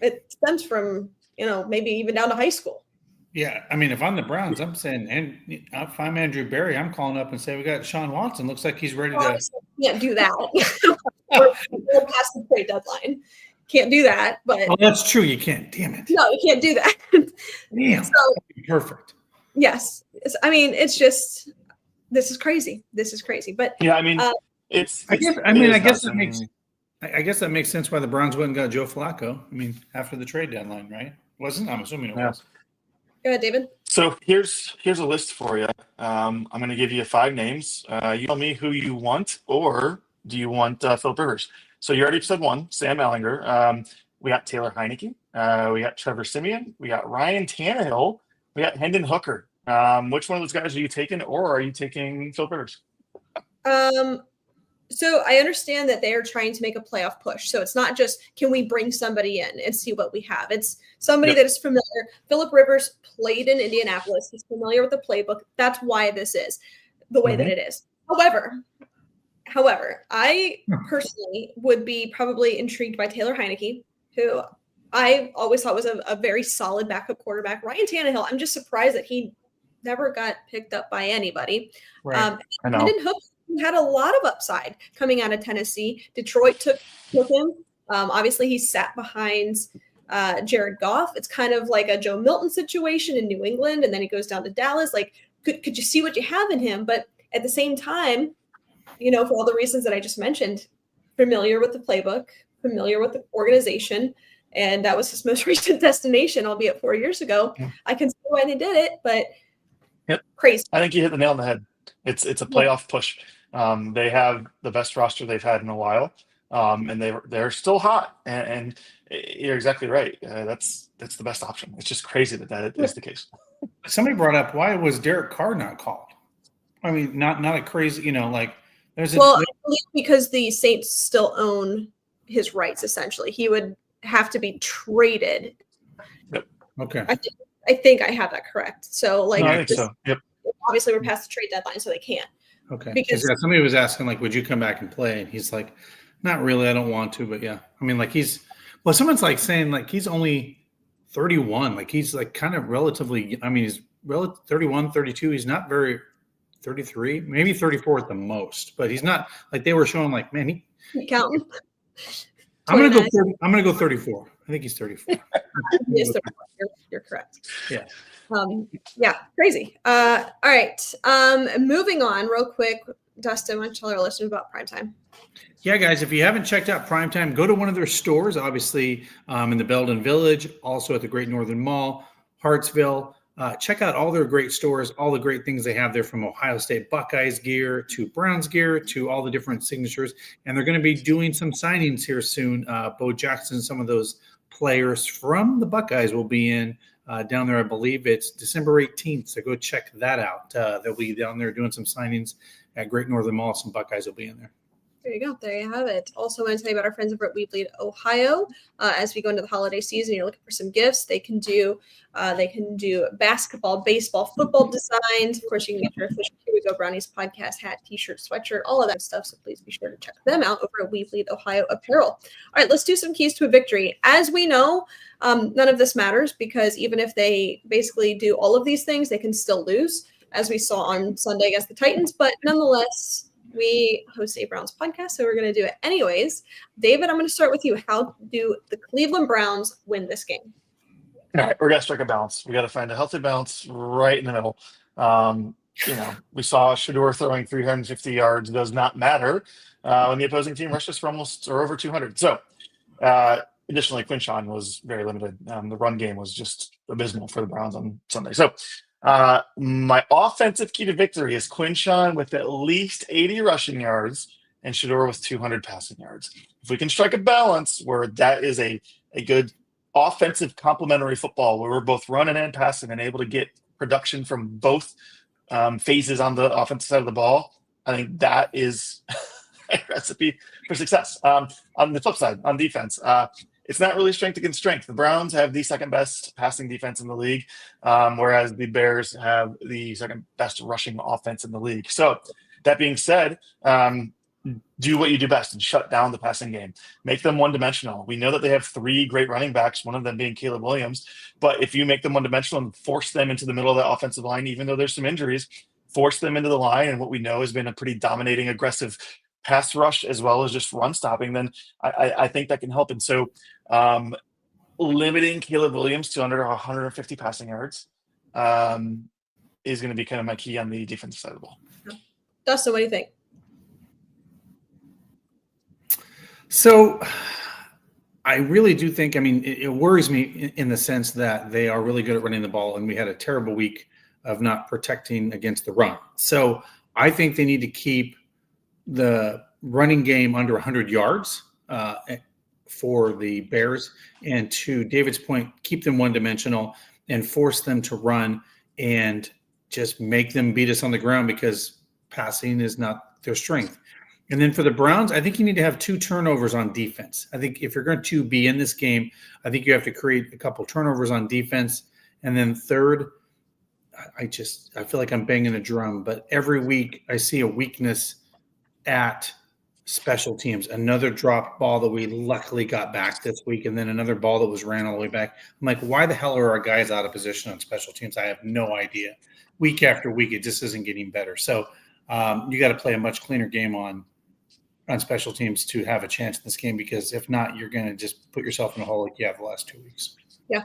D: it stems from, maybe even down to high school.
E: Yeah, I mean, if I'm the Browns, I'm saying, and if I'm Andrew Berry, I'm calling up and saying, we got Sean Watson. Looks like he's ready to.
D: Can't do that. We're past the trade deadline. Can't do that. But
E: that's true. You can't. Damn it.
D: No, you can't do that.
E: Damn. So,
D: perfect. Yes. I mean, it's just, this is crazy. But
F: yeah, I mean, I guess
E: that makes sense why the Browns went and got Joe Flacco. I mean, after the trade deadline, right? Wasn't? I'm assuming it was.
D: Go ahead, David.
F: So here's a list for you. I'm going to give you 5 names. You tell me who you want, or do you want Philip Rivers? So you already said one, Sam Ellinger. We got Taylor Heineke. We got Trevor Siemian. We got Ryan Tannehill. We got Hendon Hooker. Which one of those guys are you taking, or are you taking Philip Rivers?
D: So I understand that they are trying to make a playoff push. So it's not just, can we bring somebody in and see what we have? It's somebody that is familiar. Philip Rivers played in Indianapolis. He's familiar with the playbook. That's why this is the way that it is. However, I personally would be probably intrigued by Taylor Heineke, who I always thought was a very solid backup quarterback. Ryan Tannehill, I'm just surprised that he never got picked up by anybody.
F: Right. I know.
D: Hendon Hooker had a lot of upside coming out of Tennessee. Detroit took him. Obviously, he sat behind Jared Goff. It's kind of like a Joe Milton situation in New England, and then he goes down to Dallas. Like, could you see what you have in him? But at the same time, for all the reasons that I just mentioned, familiar with the playbook, familiar with the organization, and that was his most recent destination, albeit 4 years ago. Yeah. I can see why they did it, but crazy.
F: I think you hit the nail on the head. It's a playoff push. They have the best roster they've had in a while, and they're still hot. And you're exactly right. That's the best option. It's just crazy that is the case.
E: Somebody brought up, why was Derek Carr not called? I mean, not a crazy, there's
D: I believe because the Saints still own his rights. Essentially, he would have to be traded.
F: Yep.
E: Okay.
D: I think I have that correct. So
F: I think so. Yep.
D: Obviously, we're past the trade deadline, so they can't.
E: Okay. Because somebody was asking, like, would you come back and play? And he's like, not really. I don't want to, but yeah. I mean, like someone's like saying like he's only 31. Like he's like kind of relatively. I mean, he's 31, 32. He's not very 33, maybe 34 at the most. But he's not like they were showing. Like, man,
D: counting.
E: I'm gonna go 34. I think he's 34.
D: Yes, you're correct.
E: Yeah.
D: Crazy. All right. Moving on real quick. Dustin, why don't you tell our listeners about Primetime?
E: Yeah, guys, if you haven't checked out Primetime, go to one of their stores, obviously in the Belden Village, also at the Great Northern Mall, Hartsville. Check out all their great stores, all the great things they have there, from Ohio State Buckeyes gear to Browns gear to all the different signatures. And they're going to be doing some signings here soon. Bo Jackson, some of those players from the Buckeyes will be in down there. I believe it's December 18th. So go check that out. They'll be down there doing some signings at Great Northern Mall. Some Buckeyes will be in there.
D: There you go. There you have it. Also, want to tell you about our friends over at We Bleed Ohio. As we go into the holiday season, you're looking for some gifts. They can do basketball, baseball, football designs. Of course, you can get your official Here We Go Brownies podcast hat, t-shirt, sweatshirt, all of that stuff. So please be sure to check them out over at We Bleed Ohio Apparel. All right, let's do some keys to a victory. As we know, none of this matters because even if they basically do all of these things, they can still lose, as we saw on Sunday against the Titans. But nonetheless, we host a Browns podcast, so we're going to do it anyways. David, I'm going to start with you. How do the Cleveland Browns win this game?
F: All right, we're going to strike a balance. We got to find a healthy balance right in the middle. We saw Shador throwing 350 yards. It does not matter when the opposing team rushes for almost or over 200. So, additionally, Quinshawn was very limited. The run game was just abysmal for the Browns on Sunday. So, my offensive key to victory is Quinshawn with at least 80 rushing yards and Shador with 200 passing yards. If we can strike a balance where that is a good offensive complementary football where we're both running and passing and able to get production from both phases on the offensive side of the ball, I think that is a recipe for success. On the flip side, on defense, it's not really strength against strength. The Browns have the second best passing defense in the league, whereas the Bears have the second best rushing offense in the league. So that being said, do what you do best and shut down the passing game. Make them one-dimensional. We know that they have 3 great running backs, one of them being Caleb Williams. But if you make them one-dimensional and force them into the middle of that offensive line, even though there's some injuries, force them into the line and what we know has been a pretty dominating, aggressive pass rush as well as just run stopping, then I think that can help. And so limiting Caleb Williams to under 150 passing yards is going to be kind of my key on the defensive side of the ball.
D: Dustin, what do you think?
E: So I really do think, I mean, it worries me in the sense that they are really good at running the ball, and we had a terrible week of not protecting against the run. So I think they need to keep the running game under 100 yards for the Bears. And to David's point, keep them one-dimensional and force them to run and just make them beat us on the ground because passing is not their strength. And then for the Browns, I think you need to have 2 turnovers on defense. I think if you're going to be in this game, I think you have to create a couple turnovers on defense. And then third, I feel like I'm banging a drum, but every week I see a weakness at special teams. Another dropped ball that we luckily got back this week, and then another ball that was ran all the way back. I'm like, why the hell are our guys out of position on special teams? I have no idea. Week after week, it just isn't getting better. So you got to play a much cleaner game on special teams to have a chance in this game, because if not, you're going to just put yourself in a hole like you have the last 2 weeks.
D: Yeah.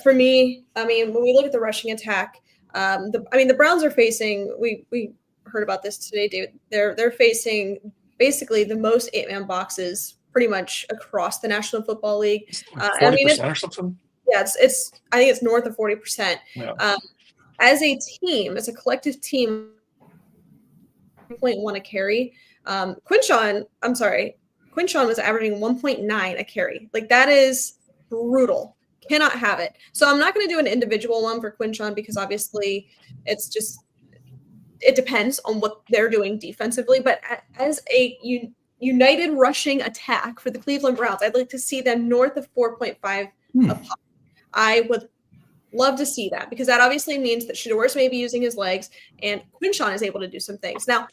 D: For me, I mean, when we look at the rushing attack, the Browns are facing, we heard about this today, David. They're facing basically the most 8-man boxes pretty much across the National Football League.
F: 40% or something?
D: Yeah, I think it's north of 40%.
F: Yeah.
D: As a team, as a collective team, 1.1 a carry. Quinshon was averaging 1.9 a carry. Like, that is brutal. Cannot have it. So I'm not going to do an individual one for Quinshon because obviously it depends on what they're doing defensively. But as a united rushing attack for the Cleveland Browns, I'd like to see them north of 4.5 a pop. I would love to see that, because that obviously means that Shador's may be using his legs and Quinshon is able to do some things. Now,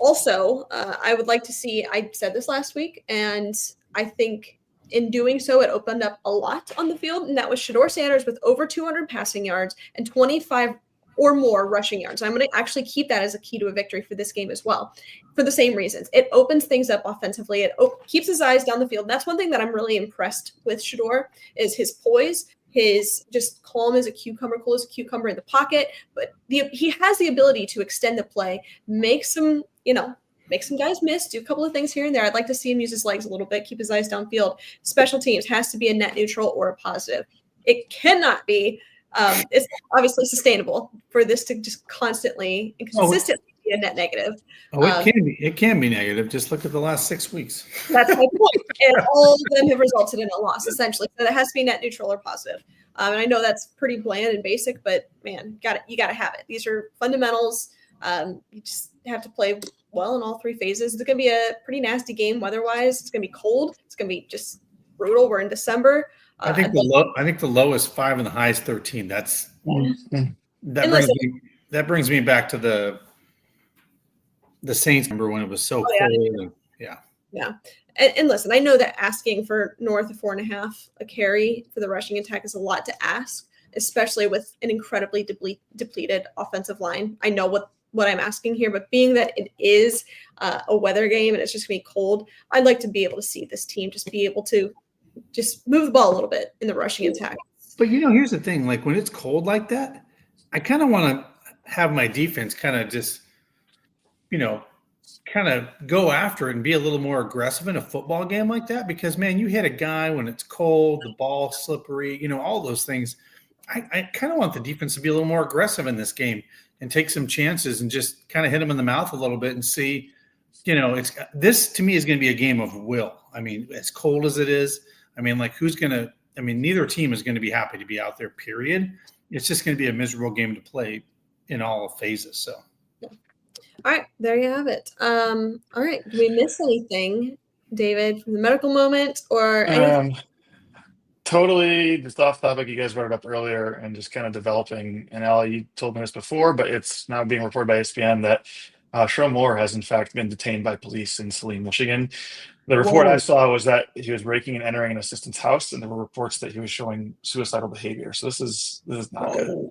D: also, I would like to see, I said this last week, and I think in doing so, it opened up a lot on the field, and that was Shador Sanders with over 200 passing yards and 25 or more rushing yards. I'm going to actually keep that as a key to a victory for this game as well, for the same reasons. It opens things up offensively. It keeps his eyes down the field. And that's one thing that I'm really impressed with Shador, is his poise, his just calm as a cucumber, cool as a cucumber in the pocket. But he has the ability to extend the play, make some guys miss, do a couple of things here and there. I'd like to see him use his legs a little bit, keep his eyes downfield. Special teams has to be a net neutral or a positive. It cannot be. It's obviously sustainable for this to just constantly and consistently be a net negative.
E: It can be negative. Just look at the last 6 weeks.
D: That's my point. And all of them have resulted in a loss, essentially. So it has to be net neutral or positive. And I know that's pretty bland and basic, but man, you got to have it. These are fundamentals. You just have to play well in all 3 phases. It's going to be a pretty nasty game weather-wise. It's going to be cold. It's going to be just brutal. We're in December.
E: I think the low is 5 and the high is 13. That brings me back to the Saints. Remember when it was so cold?
D: Yeah. And listen, I know that asking for north of 4.5 a carry for the rushing attack is a lot to ask, especially with an incredibly depleted offensive line. I know what I'm asking here, but being that it is a weather game and it's just going to be cold, I'd like to be able to see this team just be able to just move the ball a little bit in the rushing attack.
E: But, here's the thing. Like, when it's cold like that, I kind of want to have my defense kind of just, kind of go after it and be a little more aggressive in a football game like that. Because, man, you hit a guy when it's cold, the ball slippery, all those things. I kind of want the defense to be a little more aggressive in this game and take some chances and just kind of hit them in the mouth a little bit and see it's this to me is going to be a game of will. I mean, as cold as it is, I mean, like neither team is going to be happy to be out there, period. It's just going to be a miserable game to play in all phases. So,
D: all right, there you have it. All right, did we miss anything, David, from the medical moment or anything?
F: Totally just off topic. You guys brought it up earlier and just kind of developing. And Al, you told me this before, but it's now being reported by ESPN that Sherrell Moore has in fact been detained by police in Saline, Michigan. The report I saw was that he was breaking and entering an assistant's house, and there were reports that he was showing suicidal behavior. So this is not good.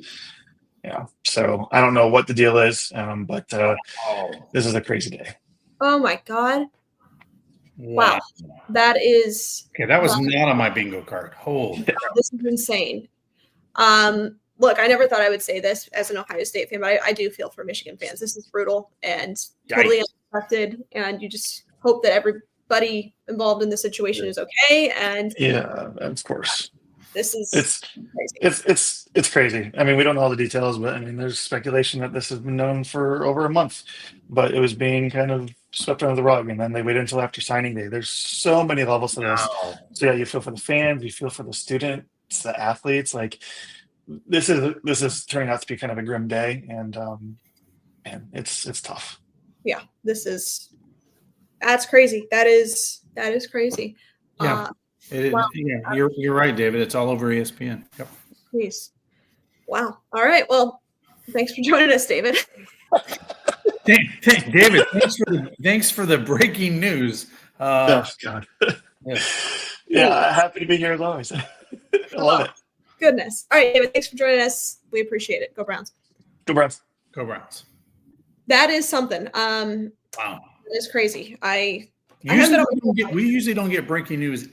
F: Yeah. So I don't know what the deal is, but this is a crazy day.
D: Oh my God. Wow. That is
E: okay. That was not on my bingo card. Holy
D: this is insane. Look, I never thought I would say this as an Ohio State fan, but I do feel for Michigan fans. This is brutal and totally unexpected, and you just hope that everybody involved in the situation is okay. And
F: yeah, of course.
D: This is
F: crazy. It's crazy. I mean, we don't know all the details, but I mean, there's speculation that this has been known for over a month, but it was being kind of swept under the rug, and then they waited until after signing day. There's so many levels to this. So yeah, you feel for the fans, you feel for the students, the athletes. Like this is turning out to be kind of a grim day, and it's tough.
D: Yeah, that's crazy. That is crazy.
E: Yeah. Yeah, you're right, David. It's all over ESPN. Yep.
D: Please. Wow. All right. Well, thanks for joining us, David.
E: David, thanks for the breaking news.
F: Oh God. Yeah, happy to be here as always. I love it.
D: Goodness. All right, David. Thanks for joining us. We appreciate it. Go Browns.
F: Go Browns.
E: Go Browns.
D: That is something.
E: Wow.
D: That is crazy.
E: We usually don't get breaking news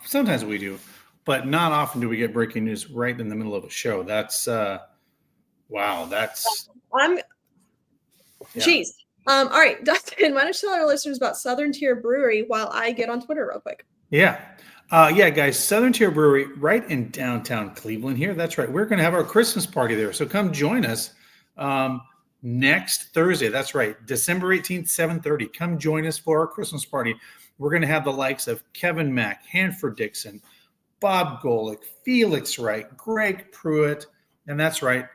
E: sometimes we do, but not often do we get breaking news right in the middle of a show. That's wow.
D: Jeez. All right, Dustin, why don't you tell our listeners about Southern Tier Brewery while I get on Twitter real quick?
E: Yeah. Guys, Southern Tier Brewery right in downtown Cleveland here. That's right. We're going to have our Christmas party there. So come join us. Next Thursday, that's right, December 18th, 7:30. Come join us for our Christmas party. We're going to have the likes of Kevin Mack, Hanford Dixon, Bob Golick, Felix Wright, Greg Pruitt, and that's right,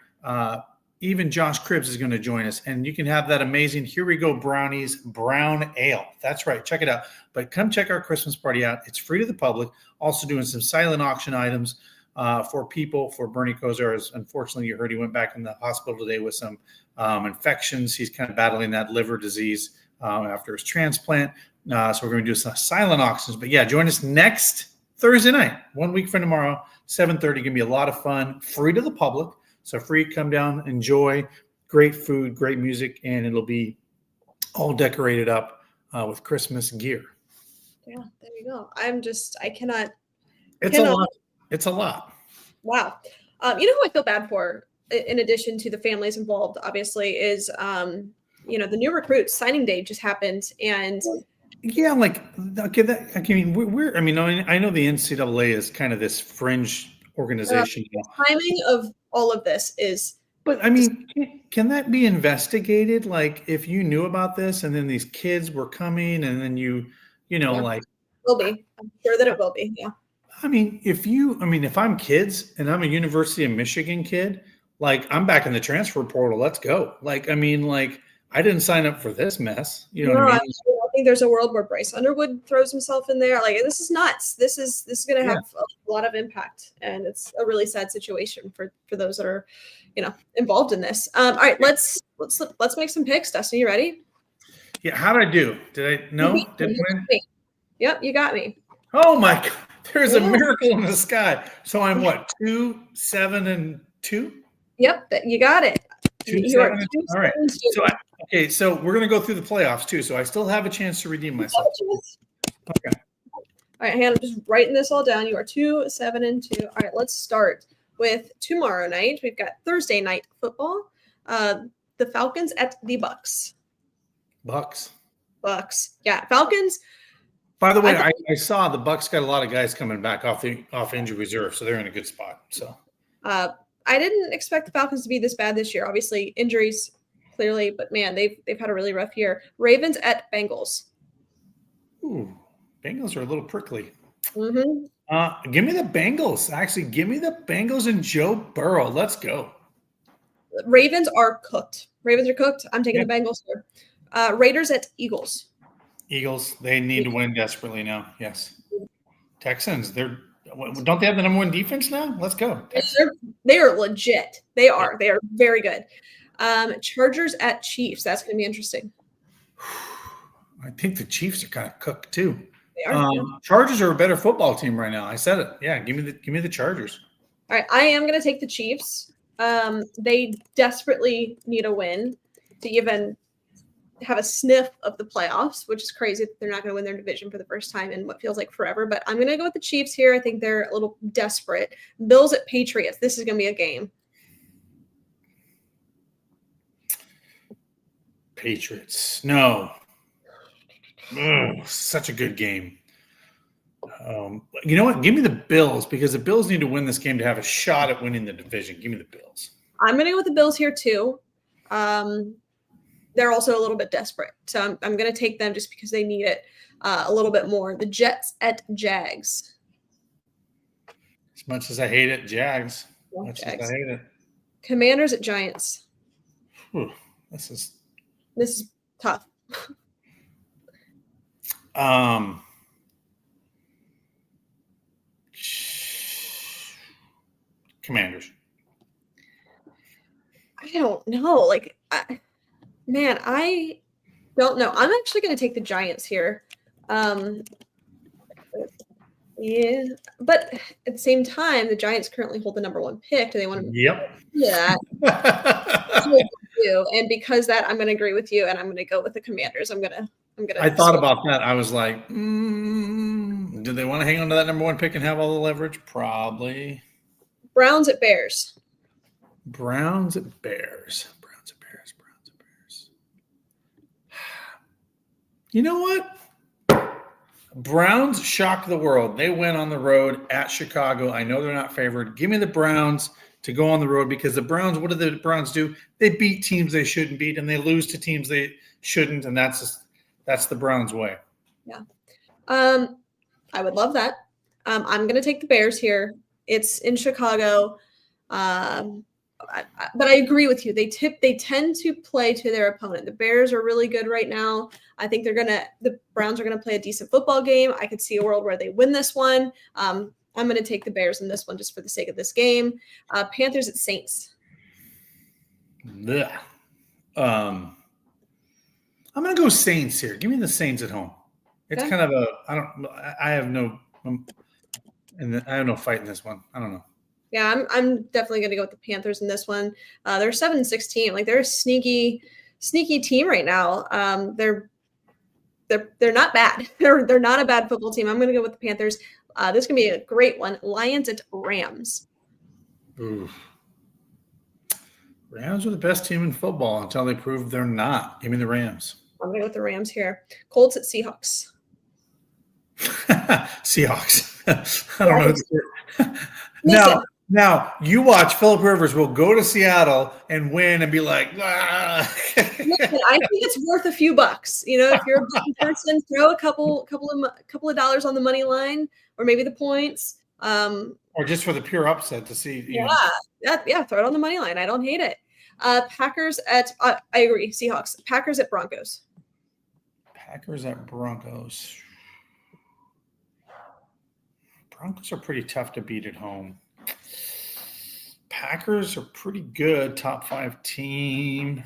E: even Josh Cribbs is going to join us. And you can have that amazing Here We Go Brownies Brown Ale. That's right, check it out. But come check our Christmas party out. It's free to the public. Also doing some silent auction items for people, for Bernie Kosar. As unfortunately, you heard he went back in the hospital today with some infections. He's kind of battling that liver disease after his transplant. So we're going to do some silent auctions. But yeah, join us next Thursday night, 1 week from tomorrow, 7:30. Going to be a lot of fun, free to the public. So free, come down, enjoy. Great food, great music, and it'll be all decorated up with Christmas gear.
D: Yeah, there you go. I cannot.
E: It's a lot. It's a lot.
D: Wow. You know who I feel bad for, in addition to the families involved, obviously, is the new recruits. Signing day just happened, and
E: yeah, I know the NCAA is kind of this fringe organization.
D: The timing of all of this is.
E: But I mean, can that be investigated? Like, if you knew about this, and then these kids were coming, and then
D: will be. I'm sure that it will be. Yeah.
E: I mean, if I'm kids and I'm a University of Michigan kid, I'm back in the transfer portal. Let's go. I didn't sign up for this mess. You know what I mean?
D: I think there's a world where Bryce Underwood throws himself in there. This is nuts. This is going to have a lot of impact, and it's a really sad situation for those that are, involved in this. All right, let's make some picks. Dustin, you ready?
E: Yeah. How'd I do? Did I? No, didn't win.
D: Yep, you got me.
E: Oh my God. There's a miracle in the sky. So I'm what? 2, 7, and 2?
D: Yep, you got it.
E: 2, 7, and 2. All right. So we're going to go through the playoffs too. So I still have a chance to redeem myself. Okay.
D: All right, Hannah, I'm just writing this all down. You are 2, 7, and 2. All right, let's start with tomorrow night. We've got Thursday night football. The Falcons at the Bucks.
E: Bucks.
D: Yeah, Falcons.
E: By the way, I saw the Bucks got a lot of guys coming back off injury reserve, so they're in a good spot. So
D: I didn't expect the Falcons to be this bad this year. Obviously, injuries clearly, but man, they've had a really rough year. Ravens at Bengals.
E: Ooh, Bengals are a little prickly.
D: Mm-hmm.
E: Give me the Bengals. Actually, give me the Bengals and Joe Burrow. Let's go.
D: Ravens are cooked. I'm taking the Bengals here. Raiders at Eagles.
E: Eagles, they need to win desperately now. Yes. Texans, don't they have the number one defense now? Let's go.
D: They are legit. They are very good. Chargers at Chiefs. That's going to be interesting.
E: I think the Chiefs are kind of cooked too.
D: They are.
E: Chargers are a better football team right now. I said it. Yeah, give me the Chargers.
D: All right, I am going to take the Chiefs. They desperately need a win to even have a sniff of the playoffs, which is crazy that they're not going to win their division for the first time in what feels like forever. But I'm going to go with the Chiefs here. I think they're a little desperate. Bills at Patriots. This is going to be a game.
E: Patriots. No. Such a good game. You know what? Give me the Bills because the Bills need to win this game to have a shot at winning the division. Give me the Bills.
D: I'm going to go with the Bills here too. They're also a little bit desperate. So I'm going to take them just because they need it a little bit more. The Jets at Jags.
E: As much as I hate it, Jags.
D: Jags.
E: As I hate it.
D: Commanders at Giants.
E: This
D: is tough.
E: Commanders.
D: I don't know. I don't know. I'm actually going to take the Giants here. Yeah, but at the same time, the Giants currently hold the number one pick. Do they want to?
E: Yep.
D: Yeah. And because that, I'm going to agree with you, and I'm going to go with the Commanders. I
E: thought about that. I was like, do they want to hang on to that number one pick and have all the leverage? Probably.
D: Browns at Bears.
E: Browns at Bears. You know what? Browns shocked the world. They went on the road at Chicago. I know they're not favored. Give me the Browns to go on the road because the Browns, what do the Browns do? They beat teams they shouldn't beat, and they lose to teams they shouldn't, and that's the Browns' way.
D: Yeah. I would love that. I'm going to take the Bears here. It's in Chicago. But I agree with you. They tend to play to their opponent. The Bears are really good right now. I think the Browns are going to play a decent football game. I could see a world where they win this one. I'm going to take the Bears in this one just for the sake of this game. Panthers at Saints.
E: Yeah. I'm going to go Saints here. Give me the Saints at home. It's kind of I have no fight in this one. I don't know.
D: Yeah, I'm definitely going to go with the Panthers in this one. They're 7-16. Like they're a sneaky team right now. They're not bad. They're not a bad football team. I'm going to go with the Panthers. This is going to be a great one. Lions at Rams.
E: Ooh. Rams are the best team in football until they prove they're not. Give me the Rams.
D: I'm going to go with the Rams here. Colts at Seahawks.
E: Seahawks. I don't know. Now you watch Phillip Rivers will go to Seattle and win and be like, ah.
D: Listen, I think it's worth a few bucks. You know, if you're a betting person, throw a couple of dollars on the money line or maybe the points.
E: Or just for the pure upset to see.
D: Yeah, throw it on the money line. I don't hate it. Packers at I agree. Seahawks. Packers at Broncos.
E: Packers at Broncos. Broncos are pretty tough to beat at home. Packers are pretty good, top 5 team.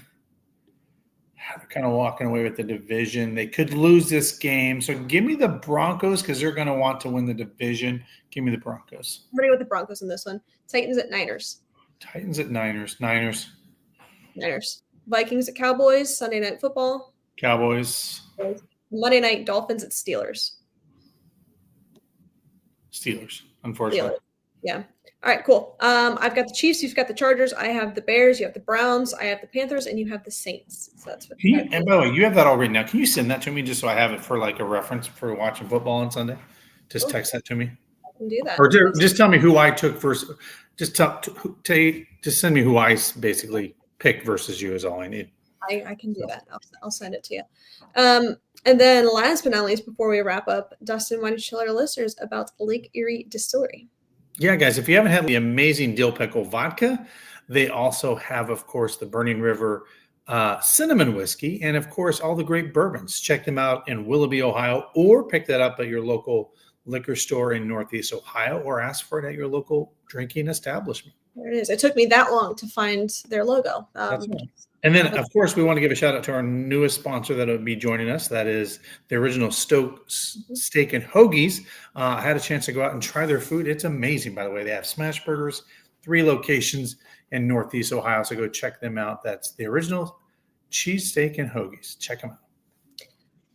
E: They're kind of walking away with the division. They could lose this game. So give me the Broncos because they're going to want to win the division. Give me the Broncos.
D: I'm going to go with the Broncos in this one. Titans at Niners.
E: Titans at Niners.
D: Vikings at Cowboys. Sunday Night Football.
E: Cowboys.
D: Monday night, Dolphins at Steelers.
E: Steelers, unfortunately.
D: Yeah. All right, cool. I've got the Chiefs. You've got the Chargers. I have the Bears. You have the Browns. I have the Panthers, and you have the Saints. So that's what.
E: And by the way, you have that all written now. Can you send that to me just so I have it for like a reference for watching football on Sunday? Just text that to me.
D: I can do that.
E: Or just tell me who I took first. Just send me who I basically picked versus you is all I need.
D: I can do that. I'll send it to you. And then last but not least, before we wrap up, Dustin, why don't you tell our listeners about Lake Erie Distillery?
E: Yeah, guys, if you haven't had the amazing dill pickle vodka, they also have, of course, the Burning River cinnamon whiskey, and of course, all the great bourbons. Check them out in Willoughby, Ohio, or pick that up at your local liquor store in Northeast Ohio, or ask for it at your local drinking establishment.
D: There it is. It took me that long to find their logo.
E: That's right. And then, of course, we want to give a shout out to our newest sponsor that will be joining us. That is the Original Steak and Hoagies. I had a chance to go out and try their food. It's amazing, by the way. They have smash burgers, 3 locations in Northeast Ohio. So go check them out. That's the Original Cheesesteak and Hoagies. Check them out.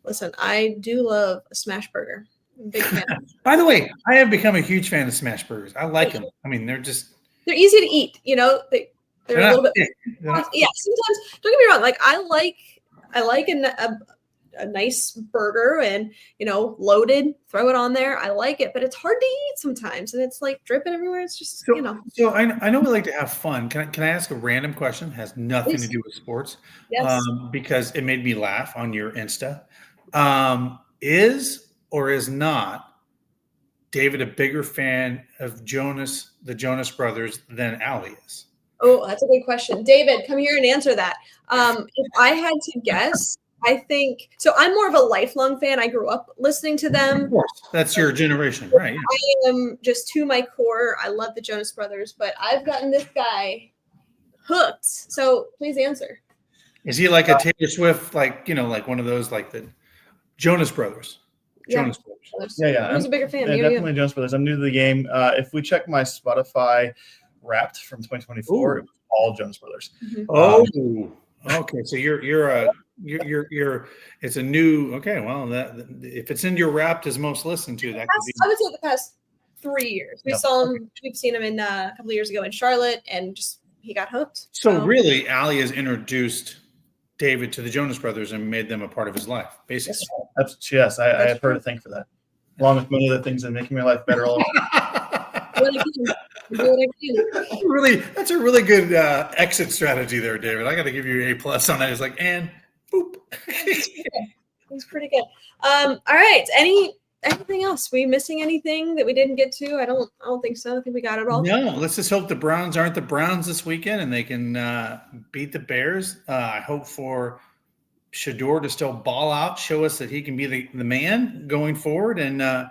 D: Listen, I do love a smash burger. Big fan.
E: By the way, I have become a huge fan of smash burgers. I like them. I mean, they're
D: easy to eat. You know, they're a little bit. Yeah, sometimes. Don't get me wrong. Like I like a nice burger and loaded. Throw it on there. I like it, but it's hard to eat sometimes, and it's like dripping everywhere. It's just
E: So I know we like to have fun. Can I ask a random question? It has nothing
D: Please.
E: to do with sports.
D: Yes.
E: Because it made me laugh on your Insta. Is or is not David a bigger fan of the Jonas Brothers than Allie is?
D: Oh, that's a good question. David, come here and answer that. If I had to guess, I think so. I'm more of a lifelong fan. I grew up listening to them.
E: Of course, that's your generation, right? Yeah.
D: I am just to my core. I love the Jonas Brothers, but I've gotten this guy hooked. So please answer.
E: Is he like a Taylor Swift, like one of those, like the Jonas Brothers? Jonas Brothers.
G: Yeah.
D: Who's a bigger fan?
G: Yeah, definitely Jonas Brothers. I'm new to the game. If we check my Spotify Wrapped from 2024, it was all Jonas Brothers.
D: Mm-hmm.
E: Oh, okay. So you're it's a new. Okay, well, if it's in your Wrapped as most listened to, that could be.
D: I would say the past 3 years. We've seen him in a couple of years ago in Charlotte, and just he got hooked.
E: So really, Allie has introduced David to the Jonas Brothers and made them a part of his life, basically.
G: Yes, I have her to thank for that, along with many other things and making my life better. All
E: Really, that's a really good exit strategy there, David. I got to give you an A+ on that. It's like, and boop.
D: It's pretty good. All right. Anything else? We missing anything that we didn't get to? I don't think so. I think we got it all.
E: No, let's just hope the Browns aren't the Browns this weekend and they can beat the Bears. I hope for Shador to still ball out, show us that he can be the man going forward, and a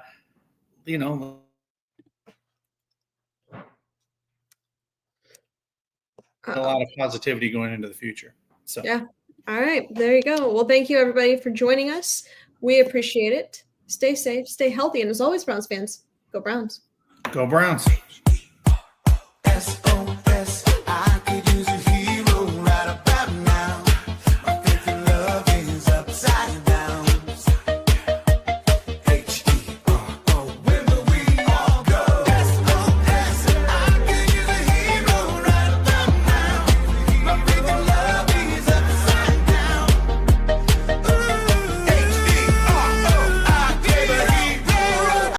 E: lot of positivity going into the future. So
D: yeah. All right. There you go. Well, thank you everybody for joining us. We appreciate it. Stay safe, stay healthy, and as always, Browns fans, go Browns.
E: Go Browns.
A: S-O